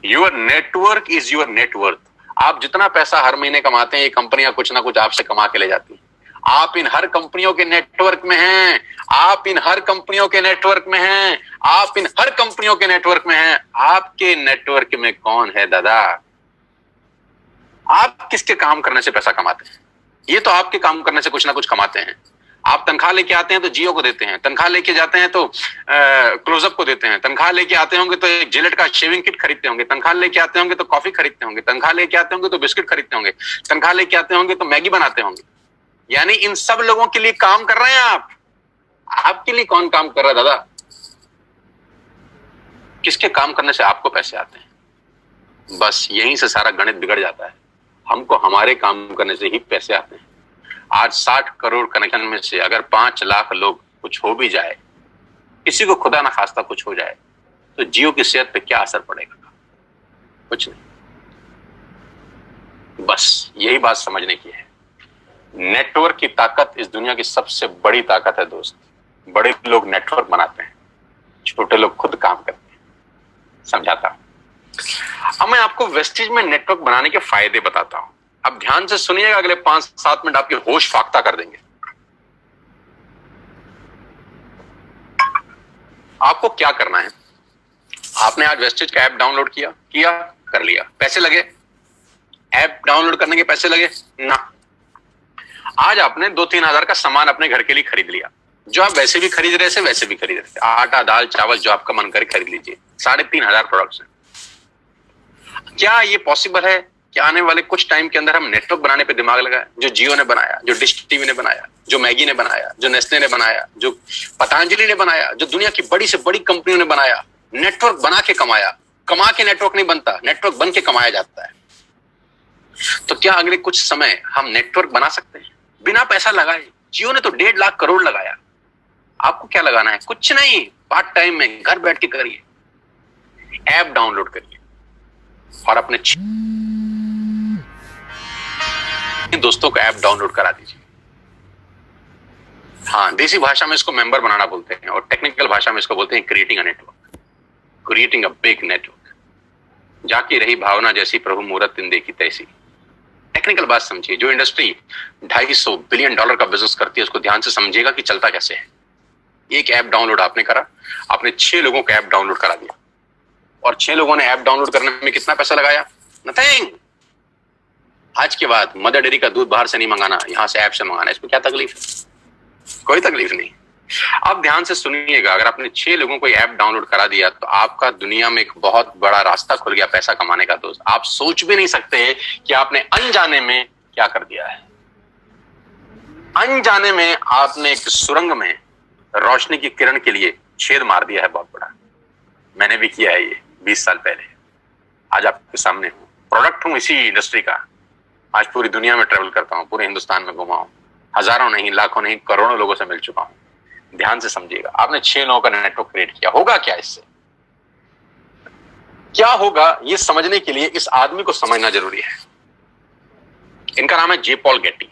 Your network is your net worth. आप जितना पैसा हर महीने कमाते हैं, ये कंपनियां कुछ ना कुछ आपसे कमा के ले जाती हैं। आप इन हर कंपनियों के नेटवर्क में हैं, आप इन हर कंपनियों के नेटवर्क में हैं, आप इन हर कंपनियों के नेटवर्क में हैं। आपके नेटवर्क में कौन है दादा? आप किसके काम करने से पैसा कमाते हैं? ये तो आपके काम करने से कुछ ना कुछ कमाते हैं। आप तनख्वाह लेके आते हैं तो जियो को देते हैं, तनख्वाह लेके जाते हैं तो क्लोजअप को देते हैं, तनख्वाह लेके आते होंगे तो एक जिलेट का शेविंग किट खरीदते होंगे, तनख्वाह लेके आते होंगे तो कॉफी खरीदते होंगे, तनख्वाह लेके आते होंगे तो बिस्किट खरीदते होंगे, तनख्वाह लेके आते होंगे तो मैगी बनाते होंगे। यानी इन सब लोगों के लिए काम कर रहे हैं आप। आपके लिए कौन काम कर रहा है दादा? किसके काम करने से आपको पैसे आते हैं? बस यहीं से सारा गणित बिगड़ जाता है। हमको हमारे काम करने से ही पैसे आते हैं। आज 60 करोड़ कनेक्शन में से अगर 5 लाख लोग कुछ हो भी जाए, किसी को खुदा ना खास्ता कुछ हो जाए, तो जियो की सेहत पे क्या असर पड़ेगा? कुछ नहीं। बस यही बात समझने की है। नेटवर्क की ताकत इस दुनिया की सबसे बड़ी ताकत है दोस्त। बड़े लोग नेटवर्क बनाते हैं, छोटे लोग खुद काम करते हैं। समझाता हूं। अब मैं आपको वेस्टेज में नेटवर्क बनाने के फायदे बताता हूं। अब ध्यान से सुनिएगा, अगले 5-7 मिनट आपके होश फाख्ता कर देंगे। आपको क्या करना है? आपने आज वेस्टेज का ऐप डाउनलोड किया कर लिया। पैसे लगे? ऐप डाउनलोड करने के पैसे लगे ना। आज आपने 2-3 हजार का सामान अपने घर के लिए खरीद लिया, जो आप वैसे भी खरीद रहे थे, वैसे भी खरीद रहे थे। आटा, दाल, चावल, जो आपका मन करे खरीद लीजिए। 3,500 प्रोडक्ट्स हैं। क्या ये पॉसिबल है कि आने वाले कुछ टाइम के अंदर हम नेटवर्क बनाने पे दिमाग लगाए? जो जियो ने बनाया, जो डिश टीवी ने बनाया, जो मैगी ने बनाया, जो नेस्ले ने बनाया, जो पतंजलि ने बनाया, जो दुनिया की बड़ी से बड़ी कंपनियों ने बनाया, नेटवर्क बना के कमाया। कमा के नेटवर्क नहीं बनता, नेटवर्क बन के कमाया जाता है। तो क्या अगले कुछ समय हम नेटवर्क बना सकते हैं बिना पैसा लगाए? जियो ने तो 1.5 लाख करोड़ लगाया। आपको क्या लगाना है? कुछ नहीं। पार्ट टाइम में घर बैठ के करिए, ऐप डाउनलोड करिए और अपने दोस्तों को ऐप डाउनलोड करा दीजिए। हाँ, देसी भाषा में इसको मेंबर बनाना बोलते हैं और टेक्निकल भाषा में इसको बोलते हैं creating a network, creating a big network. जाकी रही भावना जैसी प्रभु मूरत दिन देखी तैसी। टेक्निकल बात समझिए। जो इंडस्ट्री $250 बिलियन का बिजनेस करती है, उसको ध्यान से समझिएगा कि चलता कैसे है। एक ऐप डाउनलोड आपने करा, आपने 6 लोगों को ऐप डाउनलोड करा दिया और 6 लोगों ने ऐप डाउनलोड करने में कितना पैसा लगाया? नथिंग। आज के बाद मदर डेयरी का दूध बाहर से नहीं मंगाना, यहां से ऐप से मंगाना। इसमें क्या तकलीफ है? कोई तकलीफ नहीं। अब ध्यान से सुनिएगा, अगर आपने 6 लोगों को ऐप डाउनलोड करा दिया तो आपका दुनिया में एक बहुत बड़ा रास्ता खुल गया पैसा कमाने का दोस्त। आप सोच भी नहीं सकते कि आपने अनजाने में क्या कर दिया है। अनजाने में आपने एक सुरंग में रोशनी की किरण के लिए छेद मार दिया है बहुत बड़ा। मैंने भी किया है ये 20 साल पहले। आज आपके सामने हूं, प्रोडक्ट हूं इसी इंडस्ट्री का। आज पूरी दुनिया में ट्रेवल करता हूं, पूरे हिंदुस्तान में घुमा हूं, हजारों नहीं, लाखों नहीं, करोड़ों लोगों से मिल चुका हूं। ध्यान से समझिएगा, आपने 6 लोगों का नेटवर्क क्रिएट किया। होगा क्या इससे? क्या होगा ये समझने के लिए इस आदमी को समझना जरूरी है। इनका नाम है जे पॉल गेटी।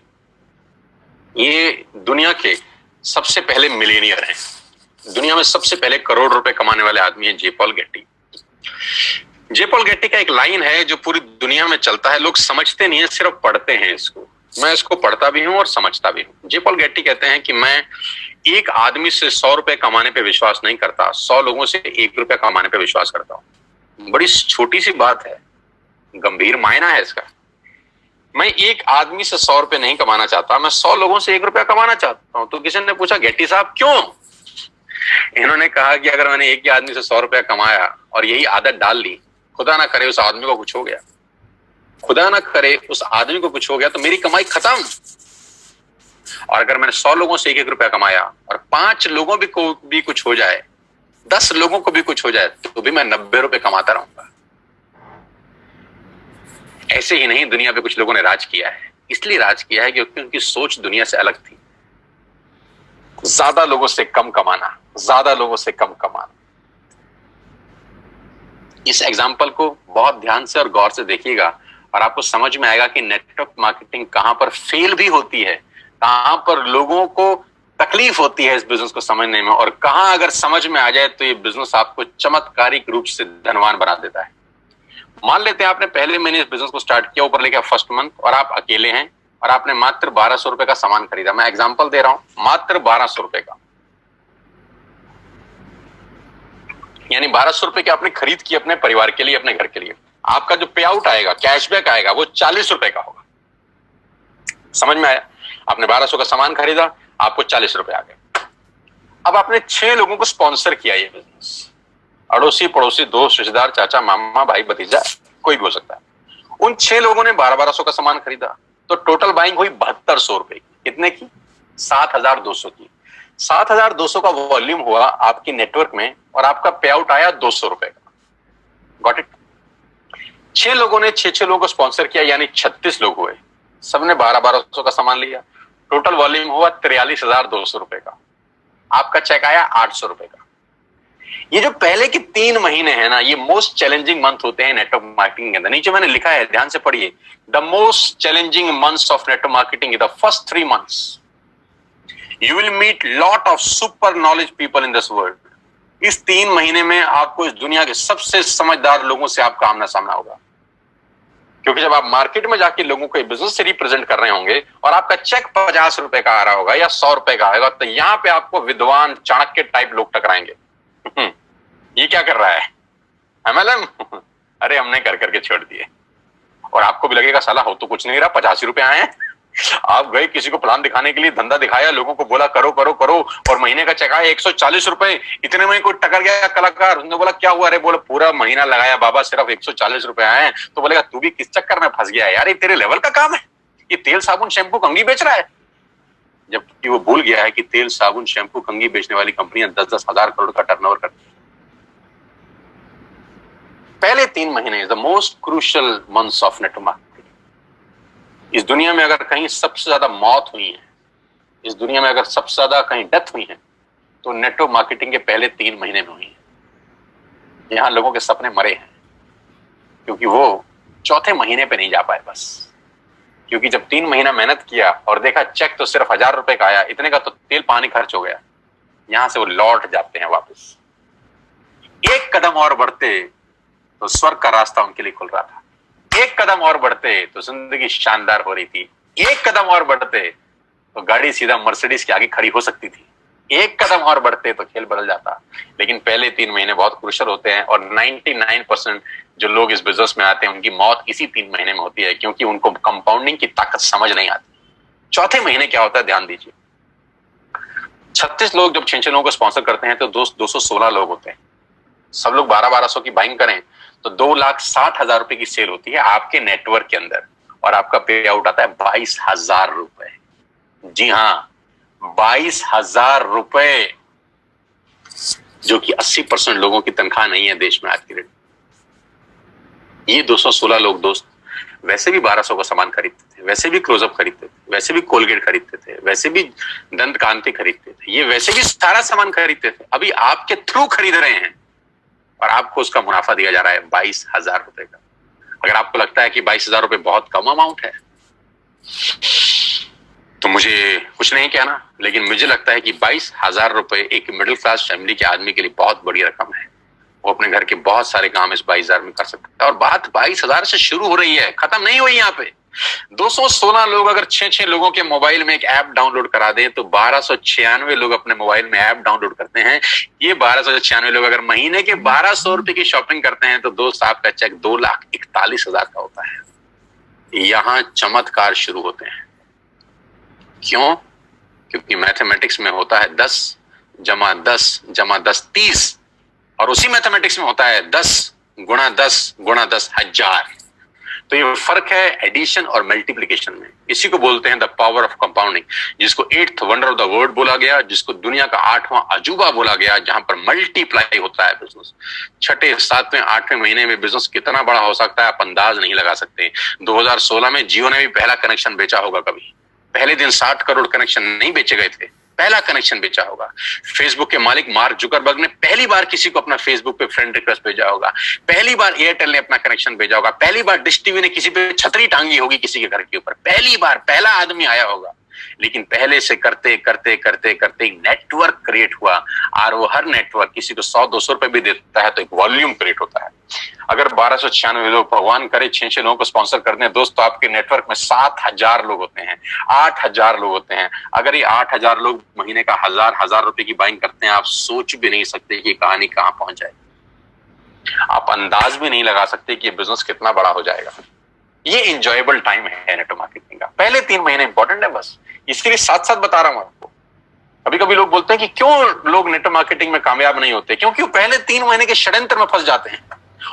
ये दुनिया के सबसे पहले मिलेनियर हैं। दुनिया में सबसे पहले करोड़ रुपए कमाने वाले आदमी है जे पॉल गेटी। जे पॉल गेटी का एक लाइन है जो पूरी दुनिया में चलता है। लोग समझते नहीं है, सिर्फ पढ़ते हैं इसको। मैं इसको पढ़ता भी हूं और समझता भी हूं। जे पॉल गेटी कहते हैं कि मैं एक आदमी से 100 रुपए कमाने पे विश्वास नहीं करता, 100 लोगों से 1 रुपया कमाने पे विश्वास करता हूं। बड़ी छोटी सी बात है, गंभीर मायना है इसका। मैं एक आदमी से 100 रुपए नहीं कमाना चाहता, मैं 100 लोगों से 1 रुपया कमाना चाहता हूं। तो किसी ने पूछा, गेटी साहब क्यों? इन्होंने कहा कि अगर मैंने एक ही आदमी से 100 रुपया कमाया और यही आदत डाल ली, खुदा ना करे उस आदमी को कुछ हो गया, खुदा ना करे उस आदमी को कुछ हो गया, तो मेरी कमाई खत्म। और अगर मैंने 100 लोगों से 1-1 रुपया कमाया और 5 लोगों को भी कुछ हो जाए, 10 लोगों को भी कुछ हो जाए, तो भी मैं 90 रुपए कमाता रहूंगा। ऐसे ही नहीं, दुनिया पे कुछ लोगों ने राज किया है। इसलिए राज किया है क्योंकि उनकी सोच दुनिया से अलग थी। ज्यादा लोगों से कम कमाना, ज्यादा लोगों से कम कमाना। इस एग्जाम्पल को बहुत ध्यान से और गौर से देखिएगा और आपको समझ में आएगा कि नेटवर्क मार्केटिंग कहां पर फेल भी होती है, कहां पर लोगों को तकलीफ होती है इस बिजनेस को समझने में, और कहां अगर समझ में आ जाए तो ये बिजनेस आपको चमत्कारिक रूप से धनवान बना देता है। मान लेते हैं आपने पहले महीने इस बिजनेस को स्टार्ट किया, ऊपर लेके फर्स्ट मंथ, और आप अकेले हैं और आपने मात्र 1200 रुपए का सामान खरीदा। मैं एग्जांपल दे रहा हूं, मात्र 1200 रुपए का, यानी 1200 रुपए की आपने खरीद की अपने परिवार के लिए, अपने घर के लिए। आपका जो पे आउट आएगा, कैशबैक आएगा, वो 40 रुपए का होगा। समझ में आया? आपने 1200 का सामान खरीदा, आपको 40 रुपए आ गए। अब आपने 6 लोगों को स्पॉन्सर किया ये बिजनेस, अड़ोसी पड़ोसी, दोस्त, रिश्तेदार, चाचा, मामा, भाई, भतीजा, कोई भी हो सकता है। उन 6 लोगों ने 1200 का सामान खरीदा, तो टोटल बाइंग हुई 7200 रुपए की। कितने की? 7200 की। 7200 का वॉल्यूम हुआ आपकी नेटवर्क में, और आपका पे आउट आया 200 रुपए का। Got it? 6 लोगों ने 6 लोगों को स्पॉन्सर किया, यानी 36 लोग हुए, सबने 1200 का सामान लिया, टोटल वॉल्यूम हुआ 43,200 रुपए का। आपका चेक आया 800 रुपए का। ये जो पहले के 3 महीने हैं ना, ये मोस्ट चैलेंजिंग मंथ होते हैं नेटवर्क मार्केटिंग के अंदर। नीचे मैंने लिखा है, ध्यान से पढ़िए, the most challenging months of network marketing, the first 3 months. You will meet lot of super knowledge people in this world. इस 3 महीने में आपको इस दुनिया के सबसे समझदार लोगों से आपका आमना सामना होगा, क्योंकि जब आप मार्केट में जाके लोगों को बिजनेस से रिप्रेजेंट कर रहे होंगे और आपका चेक 50 रुपए का आ रहा होगा या 100 रुपए का आएगा, तो यहां पे आपको विद्वान, चाणक्य टाइप लोग टकराएंगे। ये क्या कर रहा है MLM? अरे हमने कर करके छोड़ दिए। और आपको भी लगेगा साला हो तो कुछ नहीं रहा, 85 रुपए आए हैं। आप गए किसी को प्लान दिखाने के लिए, धंधा दिखाया, लोगों को बोला करो करो करो, और महीने का चेक आया 140 रुपए। इतने में कोई टकर गया कलाकार, उसने बोला क्या हुआ? अरे बोला पूरा महीना लगाया बाबा, सिर्फ 140 रुपए आए हैं। तो बोलेगा तू भी किस चक्कर में फंस गया है यार, ये तेरे लेवल का काम है, ये तेल साबुन शैम्पू कंघी बेच रहा है। जबकि वो भूल गया है कि तेल साबुन शैम्पू कंघी बेचने वाली कंपनियां 10-10 हजार करोड़ का टर्नओवर करती है। पहले 3 महीने is the most crucial months of network marketing. इस दुनिया में अगर कहीं सबसे ज्यादा मौत हुई है, इस दुनिया में अगर सबसे ज्यादा कहीं डेथ हुई है, तो नेटवर्क मार्केटिंग के पहले 3 महीने में हुई है। यहां लोगों के सपने मरे हैं, क्योंकि वो चौथे महीने पे नहीं जा पाए बस। क्योंकि जब 3 महीना मेहनत किया और देखा चेक तो सिर्फ 1000 रुपए का आया, इतने का तो तेल पानी खर्च हो गया, यहां से वो लौट जाते हैं वापस। एक कदम और बढ़ते तो स्वर्ग का रास्ता उनके लिए खुल रहा था। एक कदम और बढ़ते तो जिंदगी शानदार हो रही थी। एक कदम और बढ़ते तो गाड़ी सीधा मर्सिडीज के आगे खड़ी हो सकती थी। एक कदम और बढ़ते तो खेल बदल जाता। लेकिन पहले 3 महीने बहुत क्रूशियल होते हैं, और 99% जो लोग इस बिजनेस में आते हैं उनकी मौत इसी 3 महीने में होती है, क्योंकि उनको कंपाउंडिंग की ताकत समझ नहीं आती। चौथे महीने क्या होता है, ध्यान दीजिए। 36 लोग जब 6 लोगों को स्पॉन्सर करते हैं तो 216 लोग होते हैं। सब लोग 1200 की बाइंग करें तो 2,60,000 रुपए की सेल होती है आपके नेटवर्क के अंदर, और आपका पे आउट आता है 22,000 रुपए। जी हाँ, 22,000 रुपए, जो कि 80% लोगों की तनख्वाह नहीं है देश में आज की डेट। ये 216 लोग दोस्त वैसे भी 1200 का सामान खरीदते थे, वैसे भी क्लोजअप खरीदते थे, वैसे भी कोलगेट खरीदते थे, वैसे भी दंत कांति खरीदते थे, ये वैसे भी सारा सामान खरीदते थे, अभी आपके थ्रू खरीद रहे हैं, और आपको उसका मुनाफा दिया जा रहा है 22,000 रुपए का। अगर आपको लगता है कि 22,000 रुपए बहुत कम अमाउंट है, तो मुझे कुछ नहीं कहना, लेकिन मुझे लगता है कि 22,000 रुपए एक मिडिल क्लास फैमिली के आदमी के लिए बहुत बड़ी रकम है। वो अपने घर के बहुत सारे काम इस 22,000 में कर सकता है, और बात 22,000 से शुरू हो रही है, खत्म नहीं हुई यहाँ पे। 216 लोग अगर 6 लोगों के मोबाइल में एक ऐप डाउनलोड करा दें तो 1296 लोग अपने मोबाइल में ऐप डाउनलोड करते हैं। ये 1296 लोग अगर महीने के 1200 रुपए की शॉपिंग करते हैं तो दोस्त आपका चेक 2,41,000 का होता है। यहां चमत्कार शुरू होते हैं। क्यों? क्योंकि मैथमेटिक्स में होता है 10 जमा 10 जमा 10 30, और उसी मैथमेटिक्स में होता है 10 गुणा 10 गुणा 10,000। तो ये फर्क है एडिशन और मल्टीप्लिकेशन में। इसी को बोलते हैं द पावर ऑफ कंपाउंडिंग, जिसको 8th wonder of the world बोला गया, जिसको दुनिया का 8वां अजूबा बोला गया, जहां पर मल्टीप्लाई होता है बिजनेस। 6, 7, 8वें महीने में बिजनेस कितना बड़ा हो सकता है आप अंदाज नहीं लगा सकते। 2016 में जियो ने भी पहला कनेक्शन बेचा होगा कभी। पहले दिन 60 करोड़ कनेक्शन नहीं बेचे गए थे, पहला कनेक्शन बेचा होगा। फेसबुक के मालिक मार्क जुकरबर्ग ने पहली बार किसी को अपना फेसबुक पे फ्रेंड रिक्वेस्ट भेजा होगा। पहली बार एयरटेल ने अपना कनेक्शन भेजा होगा। पहली बार डिश टीवी ने किसी पे छतरी टांगी होगी किसी के घर के ऊपर। पहली बार पहला आदमी आया होगा। लेकिन पहले से करते करते करते करते नेटवर्क क्रिएट हुआ, और वो हर नेटवर्क किसी को 100-200 रुपए भी देता है तो एक वॉल्यूम क्रिएट होता है। अगर 1296 लोग, भगवान करे 6 लोगों को स्पॉन्सर करते हैं दोस्त, तो आपके नेटवर्क में 7,000 लोग होते हैं, 8,000 लोग होते हैं। अगर ये 8,000 लोग महीने का 1,000 रुपए की बाइंग करते हैं, आप सोच भी नहीं सकते कि कहानी कहां पहुंच जाएगी। आप अंदाज भी नहीं लगा सकते कि ये बिजनेस कितना बड़ा हो जाएगा। ये इंजॉयबल टाइम है नेटवर्क मार्केटिंग का। पहले 3 महीने इंपॉर्टेंट है बस, इसके लिए साथ साथ बता रहा हूं आपको। कभी कभी लोग बोलते हैं कि क्यों लोग नेटवर्क मार्केटिंग में कामयाब नहीं होते, क्योंकि वो पहले 3 महीने के षड्यंत्र में फंस जाते हैं।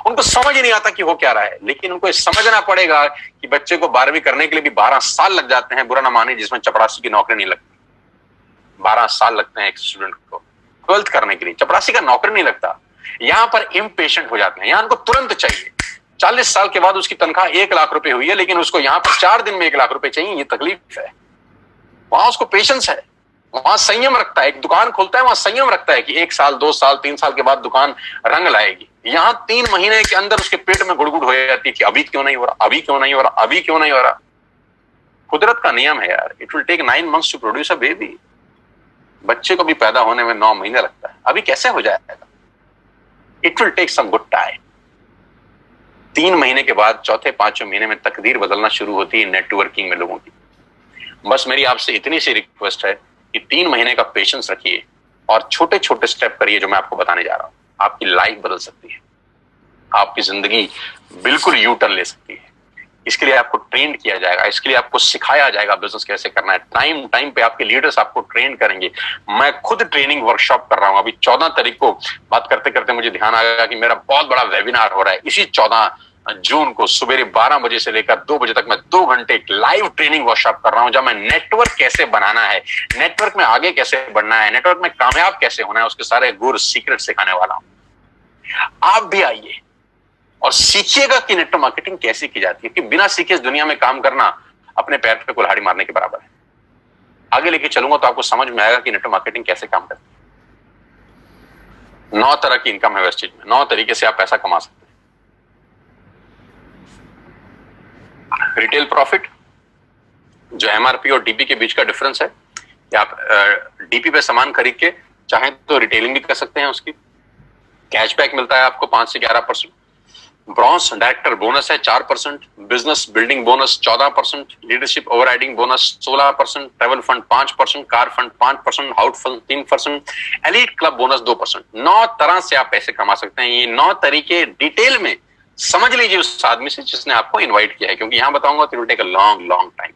उनको समझ ही नहीं आता कि हो क्या रहा है। लेकिन उनको समझना पड़ेगा कि बच्चे को 12वीं करने के लिए भी 12 साल लग जाते हैं, बुरा ना माने, जिसमें चपरासी की नौकरी नहीं लगती। 12 साल लगते हैं एक स्टूडेंट को 12th करने के लिए, चपरासी का नौकरी नहीं लगता। यहां पर इम्पेशेंट हो जाते हैं, यहां उनको तुरंत चाहिए। 40 साल के बाद उसकी तनख्वाह 1 लाख रुपए हुई है, लेकिन उसको यहां पर 4 दिन में 1 लाख रुपए चाहिए। ये तकलीफ है। वहां उसको पेशेंस है, वहां संयम रखता है। एक दुकान खोलता है, वहां संयम रखता है कि 1 साल 2 साल 3 साल के बाद दुकान रंग लाएगी। यहां 3 महीने के अंदर उसके पेट में गुड़गुड़ हो जाती है कि अभी क्यों नहीं हो रहा, अभी क्यों नहीं हो रहा, अभी क्यों नहीं हो रहा। कुदरत का नियम है यार, it will take 9 months to produce a baby. बच्चे को भी पैदा होने में 9 महीने लगता है, अभी कैसे हो जाएगा। It will take some good time. 3 महीने के बाद चौथे 5वें महीने में तकदीर बदलना शुरू होती है नेटवर्किंग में लोगों की। बस मेरी आपसे इतनी सी रिक्वेस्ट है कि 3 महीने का पेशेंस रखिए और छोटे छोटे स्टेप करिए, जो मैं आपको बताने जा रहा हूं। आपकी लाइफ बदल सकती है, आपकी जिंदगी बिल्कुल यू टर्न ले सकती है। इसके लिए आपको ट्रेन किया जाएगा, इसके लिए आपको सिखाया जाएगा बिजनेस कैसे करना है। टाइम टाइम पे आपके लीडर्स आपको ट्रेन करेंगे। मैं खुद ट्रेनिंग वर्कशॉप कर रहा हूं। अभी 14 तारीख को बात करते करते मुझे ध्यान आया कि मेरा बहुत बड़ा वेबिनार हो रहा है। इसी 14 जून को सुबह 12 बजे से लेकर 2 बजे तक मैं 2 घंटे लाइव ट्रेनिंग वर्कशॉप कर रहा हूं, जहां मैं नेटवर्क कैसे बनाना है, नेटवर्क में आगे कैसे बढ़ना है, नेटवर्क में कामयाब कैसे होना है, उसके सारे गुर सीक्रेट सिखाने वाला हूं। आप भी आइए और सीखिएगा कि नेटवर्क मार्केटिंग कैसे की जाती है, कि बिना सीखे इस दुनिया में काम करना अपने पैर पे कुल्हाड़ी मारने के बराबर है। आगे लेके चलूंगा तो आपको समझ में आएगा कि नेटवर्क मार्केटिंग कैसे काम करती है। 9 तरह की इनकम है वेस्टेज में, 9 तरीके से आप पैसा कमा सकते हैं। रिटेल प्रॉफिट, जो एमआरपी और डीपी के बीच का डिफरेंस है, कि आप डीपी पे सामान खरीद के चाहें तो रिटेलिंग भी कर सकते हैं। उसकी कैशबैक मिलता है आपको 5 से 11%। ब्रॉन्ज डायरेक्टर बोनस है 4%, business building bonus 14%, leadership overriding bonus 16%, travel fund 5%, car fund 5%, house fund 3%, elite club bonus 2%। 9 तरह से आप पैसे कमा सकते हैं। ये 9 तरीके डिटेल में समझ लीजिए उस आदमी से जिसने आपको इनवाइट किया है, क्योंकि यहां बताऊंगा तो it will take a long long time.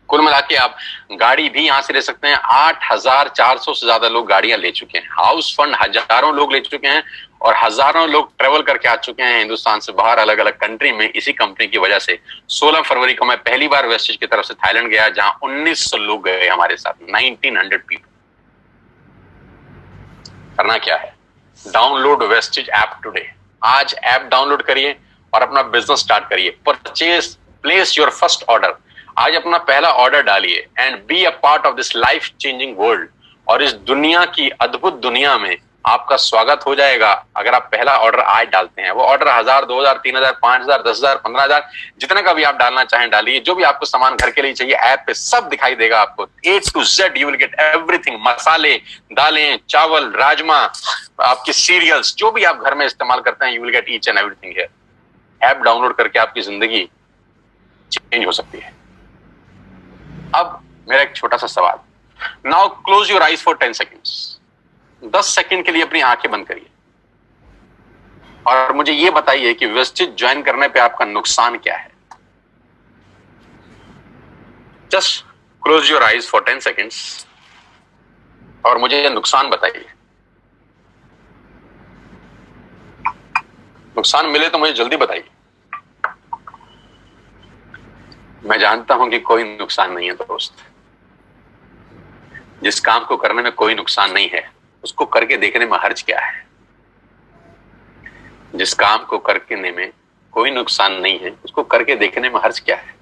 कुल मिला के आप गाड़ी भी यहां से ले सकते हैं। 8,400 से ज्यादा लोग गाड़ियां ले चुके हैं। हाउस फंड हजारों लोग ले चुके हैं और हजारों लोग ट्रेवल करके आ चुके हैं हिंदुस्तान से बाहर, अलग अलग कंट्री में, इसी कंपनी की वजह से। 16 फरवरी को मैं पहली बार वेस्टेज की तरफ से थाईलैंड गया, जहां 1900 लोग गए हमारे साथ, 1900 पीपल। करना क्या है, डाउनलोड वेस्टेज ऐप टुडे। आज ऐप डाउनलोड करिए और अपना बिजनेस स्टार्ट करिए। Purchase, place your first order. आज अपना पहला ऑर्डर डालिए and be a part of this life changing world. और इस दुनिया की अद्भुत दुनिया में आपका स्वागत हो जाएगा अगर आप पहला ऑर्डर आज डालते हैं। वो ऑर्डर 1000, 2000, 3000, 5000, 10,000, 15,000, जितने का भी आप डालना चाहें डालिए। जो भी आपको सामान घर के लिए चाहिए ऐप पे सब दिखाई देगा आपको। A to Z you will get everything. मसाले, दालें, चावल, राजमा, आपके सीरियल्स, जो भी आप घर में इस्तेमाल करते हैं, you will get each and everything here. App download करके आपकी जिंदगी चेंज हो सकती है। अब मेरा एक छोटा सा सवाल, now close your eyes for 10 seconds. 10 second के लिए अपनी आंखें बंद करिए और मुझे यह बताइए कि वेस्टेज ज्वाइन करने पे आपका नुकसान क्या है। Just close your eyes for 10 seconds और मुझे नुकसान बताइए। नुकसान मिले तो मुझे जल्दी बताइए। मैं जानता हूं कि कोई नुकसान नहीं है दोस्त। जिस काम को करने में कोई नुकसान नहीं है उसको करके देखने में हर्ज क्या है। जिस काम को करने में कोई नुकसान नहीं है उसको करके देखने में हर्ज क्या है।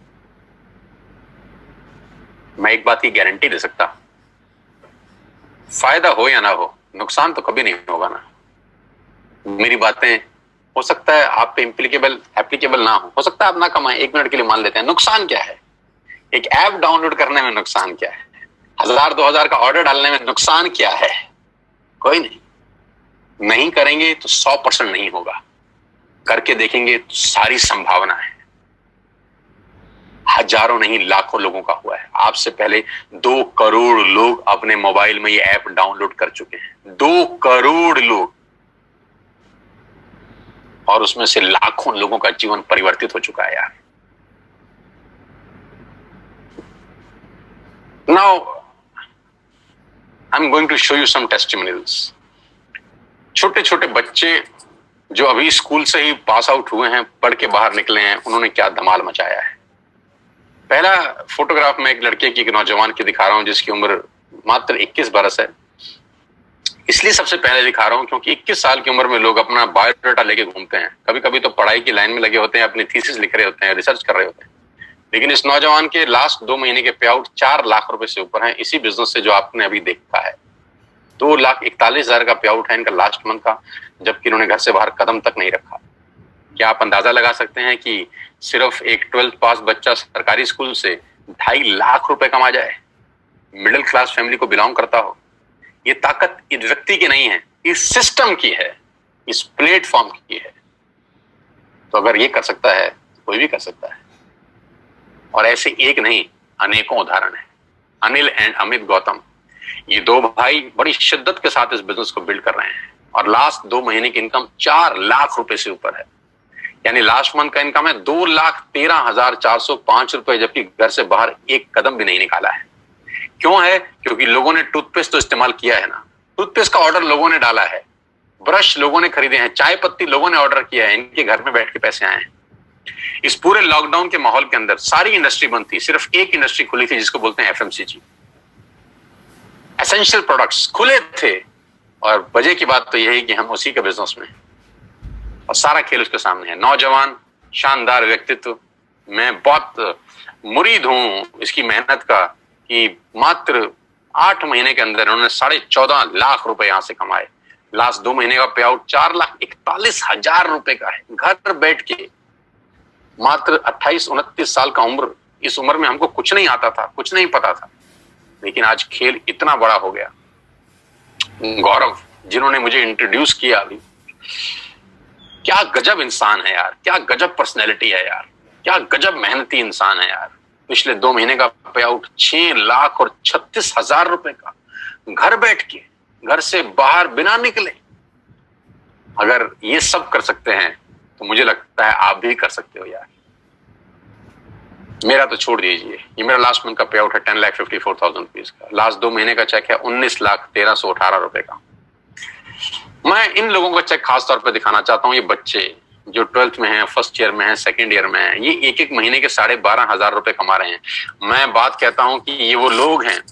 मैं एक बात की गारंटी दे सकता, फायदा हो या ना हो, नुकसान तो कभी नहीं होगा ना। मेरी बातें हो सकता है आप पे एप्लीकेबल ना हो सकता है आप ना कमाएं, 1 मिनट के लिए मान लेते हैं। नुकसान क्या है एक ऐप डाउनलोड करने में नुकसान क्या है? 1000-2000 का ऑर्डर डालने में नुकसान क्या है? कोई नहीं। नहीं करेंगे तो 100% नहीं होगा, करके देखेंगे तो सारी संभावना है। हजारों नहीं लाखों लोगों का हुआ है। आपसे पहले 2 करोड़ लोग अपने मोबाइल में ये ऐप डाउनलोड कर चुके हैं। 2 करोड़ लोग, और उसमें से लाखों लोगों का जीवन परिवर्तित हो चुका है यार। Now I'm going to show you some testimonials. छोटे छोटे बच्चे जो अभी स्कूल से ही पास आउट हुए हैं, पढ़ के बाहर निकले हैं, उन्होंने क्या धमाल मचाया है। पहला फोटोग्राफ मैं एक लड़के की, एक नौजवान की दिखा रहा हूं जिसकी उम्र मात्र 21 बरस है। इसलिए सबसे पहले दिखा रहा हूं क्योंकि 21 साल की उम्र में लोग अपना बायोडाटा लेके घूमते हैं। कभी कभी तो पढ़ाई की लाइन में लगे होते हैं, अपनी थीसिस लिख रहे होते हैं, रिसर्च कर रहे होते हैं। लेकिन इस नौजवान के लास्ट 2 महीने के पे आउट 4 लाख रुपए से ऊपर हैं, इसी बिजनेस से जो आपने अभी देखा है। 2,41,000 का पे आउट है इनका लास्ट मंथ का, जबकि इन्होंने घर से बाहर कदम तक नहीं रखा। क्या आप अंदाजा लगा सकते हैं कि सिर्फ एक 12th पास बच्चा सरकारी स्कूल से 2.5 लाख रुपए कमा जाए, मिडिल क्लास फैमिली को बिलोंग करता हो? ये ताकत इस व्यक्ति की नहीं है, इस सिस्टम की है, इस प्लेटफॉर्म की है। तो अगर ये कर सकता है तो कोई भी कर सकता है। और ऐसे एक नहीं, अनेकों उदाहरण है। अनिल एंड अमित गौतम, ये 2 भाई बड़ी शिद्दत के साथ इस बिजनेस को बिल्ड कर रहे हैं और लास्ट 2 महीने की इनकम 4 लाख रुपए से ऊपर है। यानी लास्ट मंथ का इनकम है 2,13,405 रुपए, जबकि घर से बाहर एक कदम भी नहीं निकाला है। क्यों है? क्योंकि लोगों ने टूथपेस्ट तो इस्तेमाल किया है ना, टूथपेस्ट का ऑर्डर लोगों ने डाला है, ब्रश लोगों ने खरीदे हैं, चाय पत्ती लोगों ने ऑर्डर किया है, इनके घर में बैठ के पैसे आए हैं। इस पूरे लॉकडाउन के माहौल के अंदर सारी इंडस्ट्री बंद थी, सिर्फ एक इंडस्ट्री खुली थी जिसको बोलते हैं एफएमसीजी। एसेंशियल प्रोडक्ट्स खुले थे और वजह की बात तो यही है कि हम उसी के बिजनेस में, और सारा खेल उसके सामने है। नौजवान, शानदार व्यक्तित्व, मैं बहुत मुरीद हूं इसकी मेहनत का कि मात्र 8 महीने के अंदर उन्होंने 14.5 लाख रुपए यहां से कमाए। लास्ट 2 महीने का पे आउट 4,41,000 रुपए का है, घर बैठ के। मात्र 28-29 साल का उम्र, इस उम्र में हमको कुछ नहीं आता था, कुछ नहीं पता था, लेकिन आज खेल इतना बड़ा हो गया। गौरव जिन्होंने मुझे इंट्रोड्यूस किया अभी, क्या गजब इंसान है यार, क्या गजब पर्सनैलिटी है यार, क्या गजब मेहनती इंसान है यार। पिछले 2 महीने का पे आउट 6,36,000 रुपए का, घर बैठ के, घर से बाहर बिना निकले। अगर ये सब कर सकते हैं तो मुझे लगता है आप भी कर सकते हो यार। मेरा तो छोड़ दीजिए, ये मेरा लास्ट मंथ का पे आउट है 10,54,000 रुपीज का। लास्ट 2 महीने का चेक है 19,13,18 रुपए का। मैं इन लोगों का चेक खास तौर पे दिखाना चाहता हूँ। ये बच्चे जो 12th में हैं, फर्स्ट ईयर में हैं, सेकंड ईयर में हैं, ये एक महीने के 12,500 रुपए कमा रहे हैं। मैं बात कहता हूं कि ये वो लोग हैं